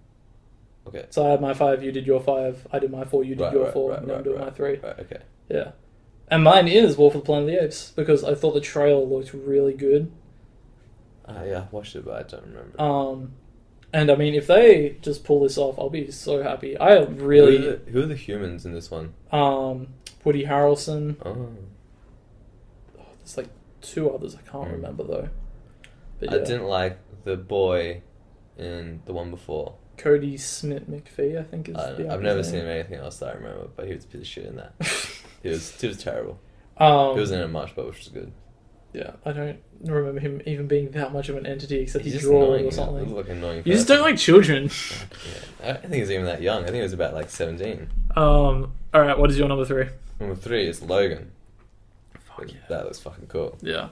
Okay. So I had my 5, you did your 5, I did my 4, you did your 4, and then I'm doing my 3. Right, okay. Yeah. And mine is War for the Planet of the Apes, because I thought the trailer looked really good. Yeah, I watched it, but I don't remember. And I mean, if they just pull this off, I'll be so happy. I really... Who are the humans in this one? Woody Harrelson. Oh. There's like 2 others I can't remember though. But I didn't like the boy in the one before. Cody Smith McPhee, I think is the I've never seen him in anything else that I remember, but he was a piece of shit in that. he was terrible. He wasn't in it much, but which was good. Yeah, I don't remember him even being that much of an entity, except he's he draws or something. He like an annoying you just don't like children. Yeah. I don't think he was even that young. I think he was about like 17. Alright, what is your number 3? Number 3 is Logan. Fuck yeah. That looks fucking cool. Yeah.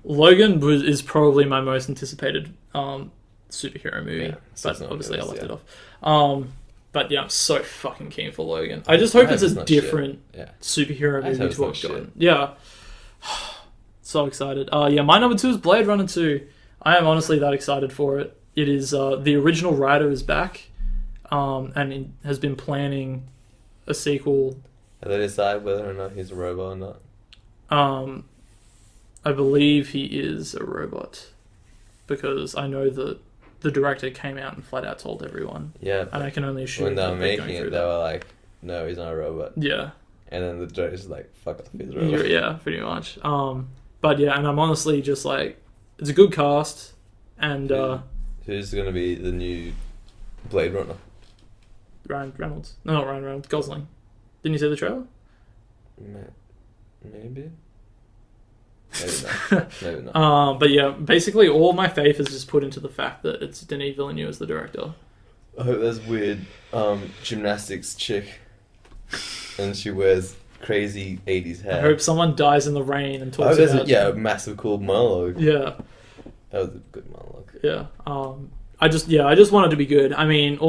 Logan is probably my most anticipated superhero movie, but obviously I left it off. But yeah, I'm so fucking keen for Logan. I just hope it's a different superhero movie to what we've gotten. Yeah. So excited. Yeah, my number 2 is Blade Runner 2. I am honestly that excited for it. It is, the original writer is back, and he has been planning a sequel. Have they decided whether or not he's a robot or not? I believe he is a robot, because I know that the director came out and flat out told everyone. Yeah. And I can only assume when they were making it, they were like, no, he's not a robot. Yeah. And then the director's like, fuck off, he's a robot. Yeah, pretty much. But yeah, and I'm honestly just like, it's a good cast, and who's going to be the new Blade Runner? Ryan Reynolds. No, not Ryan Reynolds. Gosling. Didn't you see the trailer? Maybe. Maybe not. Maybe not. But yeah, basically all my faith is just put into the fact that it's Denis Villeneuve as the director. I hope there's weird gymnastics chick, and she wears crazy 80s hair. I hope someone dies in the rain and talks about a massive cool monologue. Yeah. That was a good monologue. Yeah. I just want it to be good. I mean,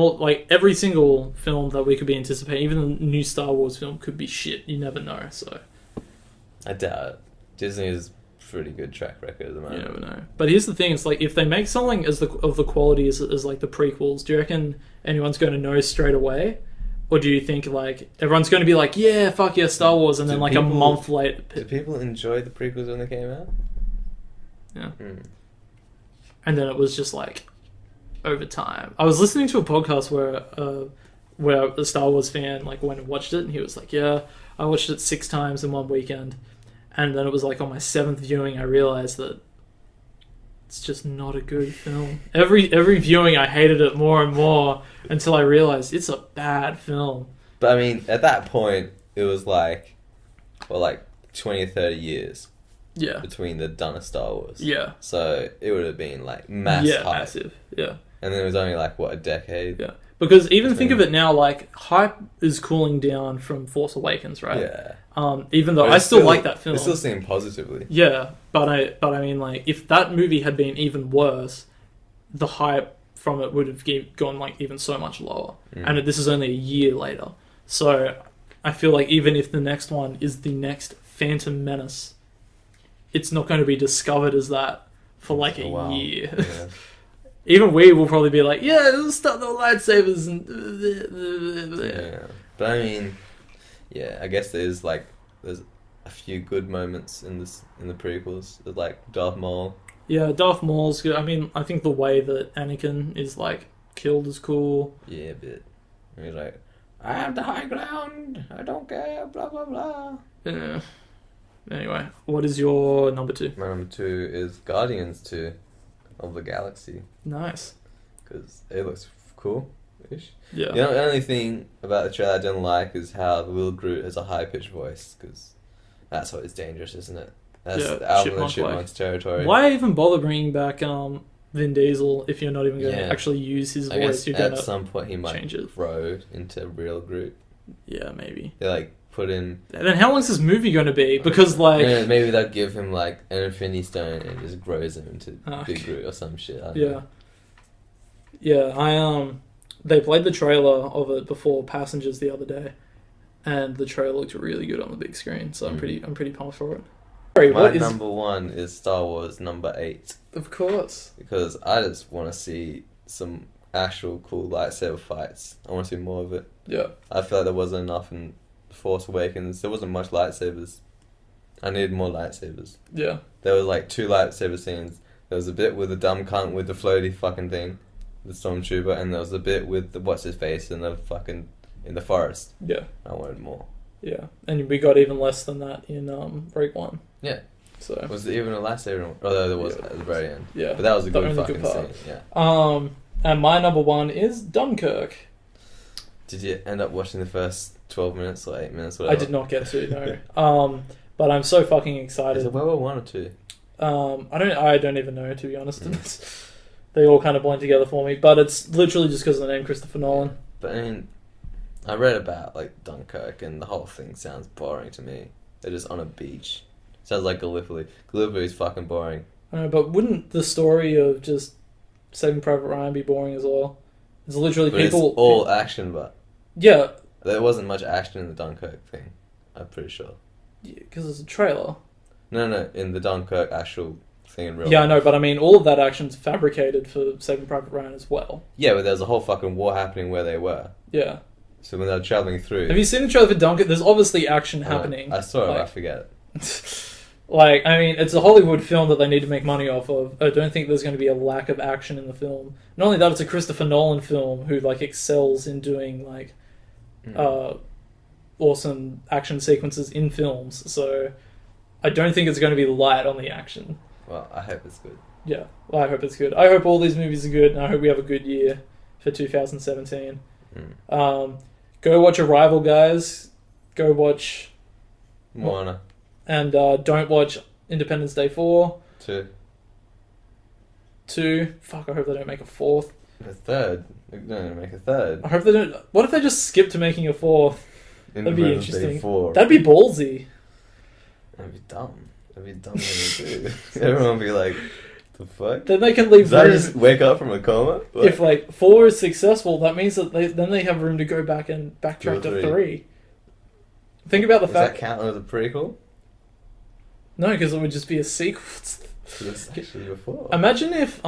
every single film that we could be anticipating, even the new Star Wars film could be shit. You never know, so. I doubt it. Disney has pretty good track record at the moment. You never know. But here's the thing, it's like, if they make something of the quality as like the prequels, do you reckon anyone's going to know straight away? Or do you think, like, everyone's going to be like, yeah, fuck yeah, Star Wars, and then, like, a month later... Did people enjoy the prequels when they came out? Yeah. And then it was just, like, over time. I was listening to a podcast where a Star Wars fan, like, went and watched it, and he was like, yeah, I watched it 6 times in one weekend. And then it was, like, on my 7th viewing, I realized that it's just not a good film. Every viewing, I hated it more and more until I realized it's a bad film. But I mean, at that point, it was like 20 or 30 years. Yeah. Between the done of Star Wars. Yeah. So it would have been like massive. Yeah. And then it was only like a decade. Yeah. Because even think of it now, like, hype is cooling down from Force Awakens, right? Yeah. Even though I still like that film. It's still seen positively. Yeah, but I mean, like, if that movie had been even worse, the hype from it would have gone like even so much lower. And this is only a year later. So I feel like even if the next one is the next Phantom Menace, it's not going to be discovered as that for like a year. Yeah. Even we will probably be like, yeah, let's start the lightsabers and... Yeah. But I mean, yeah, I guess there's a few good moments in the prequels. There's like Darth Maul. Yeah, Darth Maul's good. I mean, I think the way that Anakin is like killed is cool. Yeah, a bit. He's like, I have the high ground. I don't care. Blah blah blah. Yeah. Anyway, what is your number 2? My number 2 is Guardians 2 of the Galaxy. Nice. Because it looks cool-ish. Yeah. The only thing about the trailer I didn't like is how the little Groot has a high-pitched voice, because that's what is dangerous, isn't it? That's Alvin and Chipmunk's territory. Why even bother bringing back Vin Diesel if you're not even going to actually use his voice? You're at some point he might grow into real Groot. Yeah, maybe. They like put in... And then how long is this movie going to be? Because like... Yeah, maybe they'll give him like an Infinity Stone and it just grows him into Big Groot or some shit. I don't know. Yeah, they played the trailer of it before Passengers the other day, and the trailer looked really good on the big screen. So I'm pretty pumped for it. My number 1 is Star Wars number 8. Of course. Because I just want to see some actual cool lightsaber fights. I want to see more of it. Yeah. I feel like there wasn't enough in Force Awakens. There wasn't much lightsabers. I needed more lightsabers. Yeah. There was like 2 lightsaber scenes. There was a bit with the dumb cunt with the floaty fucking thing, the stormtrooper, and there was a bit with the what's his face in the forest. Yeah. I wanted more. Yeah, and we got even less than that in Rogue One. Yeah. So was there even a lightsaber? Although there was at the very end. Yeah. But that was a good fucking scene. Yeah. And my number 1 is Dunkirk. Did you end up watching the first 12 minutes or 8 minutes? Whatever? I did not get to, no. But I'm so fucking excited. Is it World War 1 or 2? I don't even know, to be honest. They all kind of blend together for me, but it's literally just because of the name Christopher Nolan. But I mean, I read about like Dunkirk, and the whole thing sounds boring to me. They're just on a beach. Sounds like Gallipoli. Gallipoli is fucking boring. I know, but wouldn't the story of just Saving Private Ryan be boring as well? It's literally people... It's all action, but... Yeah. There wasn't much action in the Dunkirk thing. I'm pretty sure. Yeah, because it's a trailer. No, in the Dunkirk actual thing in real life. Yeah, I know, but I mean, all of that action's fabricated for Saving Private Ryan as well. Yeah, but there's a whole fucking war happening where they were. Yeah. So when they were travelling through... Have you seen the trailer for Dunkirk? There's obviously action happening. I saw it, I forget it. Like, I mean, it's a Hollywood film that they need to make money off of. I don't think there's going to be a lack of action in the film. Not only that, it's a Christopher Nolan film who, like, excels in doing, like, awesome action sequences in films. So I don't think it's going to be light on the action. Well, I hope it's good. Yeah, well, I hope it's good. I hope all these movies are good, and I hope we have a good year for 2017. Go watch Arrival, guys. Go watch... Moana. And don't watch Independence Day 4. 2. Fuck, I hope they don't make a 4th. A 3rd. They're going to make a 3rd. I hope they don't... What if they just skip to making a 4th? That'd be interesting. Day 4. That'd be ballsy. That'd be dumb. That'd be dumb to do. Everyone would be like, the fuck? Then they can leave room... Did I just wake up from a coma? What? If, like, 4 is successful, that means that they have room to go back and backtrack to 3. Think about the fact... Does that count as a prequel? No, because it would just be a sequel. It's actually a 4. Imagine if,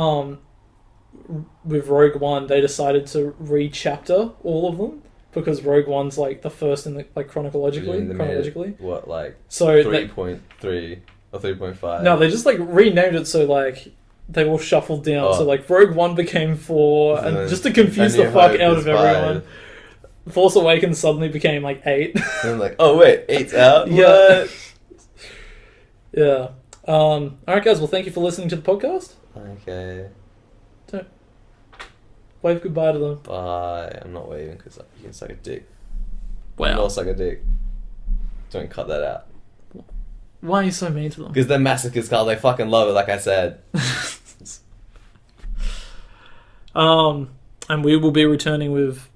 with Rogue One, they decided to re-chapter all of them, because Rogue One's, like, the first in the, like, chronologically. What, like, so 3.3 or 3.5? No, they just, like, renamed it so, like, they all shuffled down. So, like, Rogue One became 4, and just to confuse the fuck out of everyone. Force Awakens suddenly became, like, 8. And I'm like, oh, wait, 8's out? Yeah. What? Yeah. Alright, guys, well, thank you for listening to the podcast. Okay. Don't wave goodbye to them. Bye. I'm not waving because you can suck a dick. Wow. I'll suck a dick. Don't cut that out. Why are you so mean to them? Because they're masochists, Carl. They fucking love it, like I said. And we will be returning with...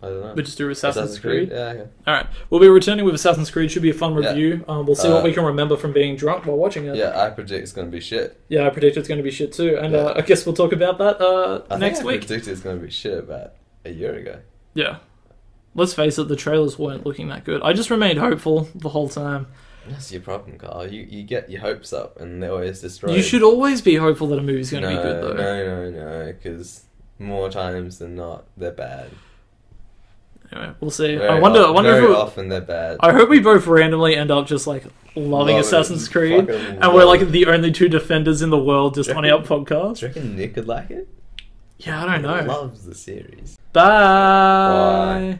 I don't know. We just do Assassin's Creed. Yeah, okay. All right, we'll be returning with Assassin's Creed. Should be a fun Yeah. review. We'll see what we can remember from being drunk while watching it. Yeah, I predict it's going to be shit. Yeah, I predict it's going to be shit too, and Yeah. I guess we'll talk about that next I week. predicted it's going to be shit about a year ago. Yeah, let's face it, the trailers weren't looking that good. I just remained hopeful the whole time. That's your problem, Carl. You get your hopes up and they're always destroyed. You should always be hopeful that a movie's going to be good, though. No, because more times than not, they're bad. Anyway, we'll see. Very I wonder very if often they're bad. I hope we both randomly end up just like loving Love Assassin's it. Creed, Fucking and we're like the only two defenders in the world just on our Do podcast. you reckon Nick would like it? Yeah, I don't know. He loves the series. Bye. Bye.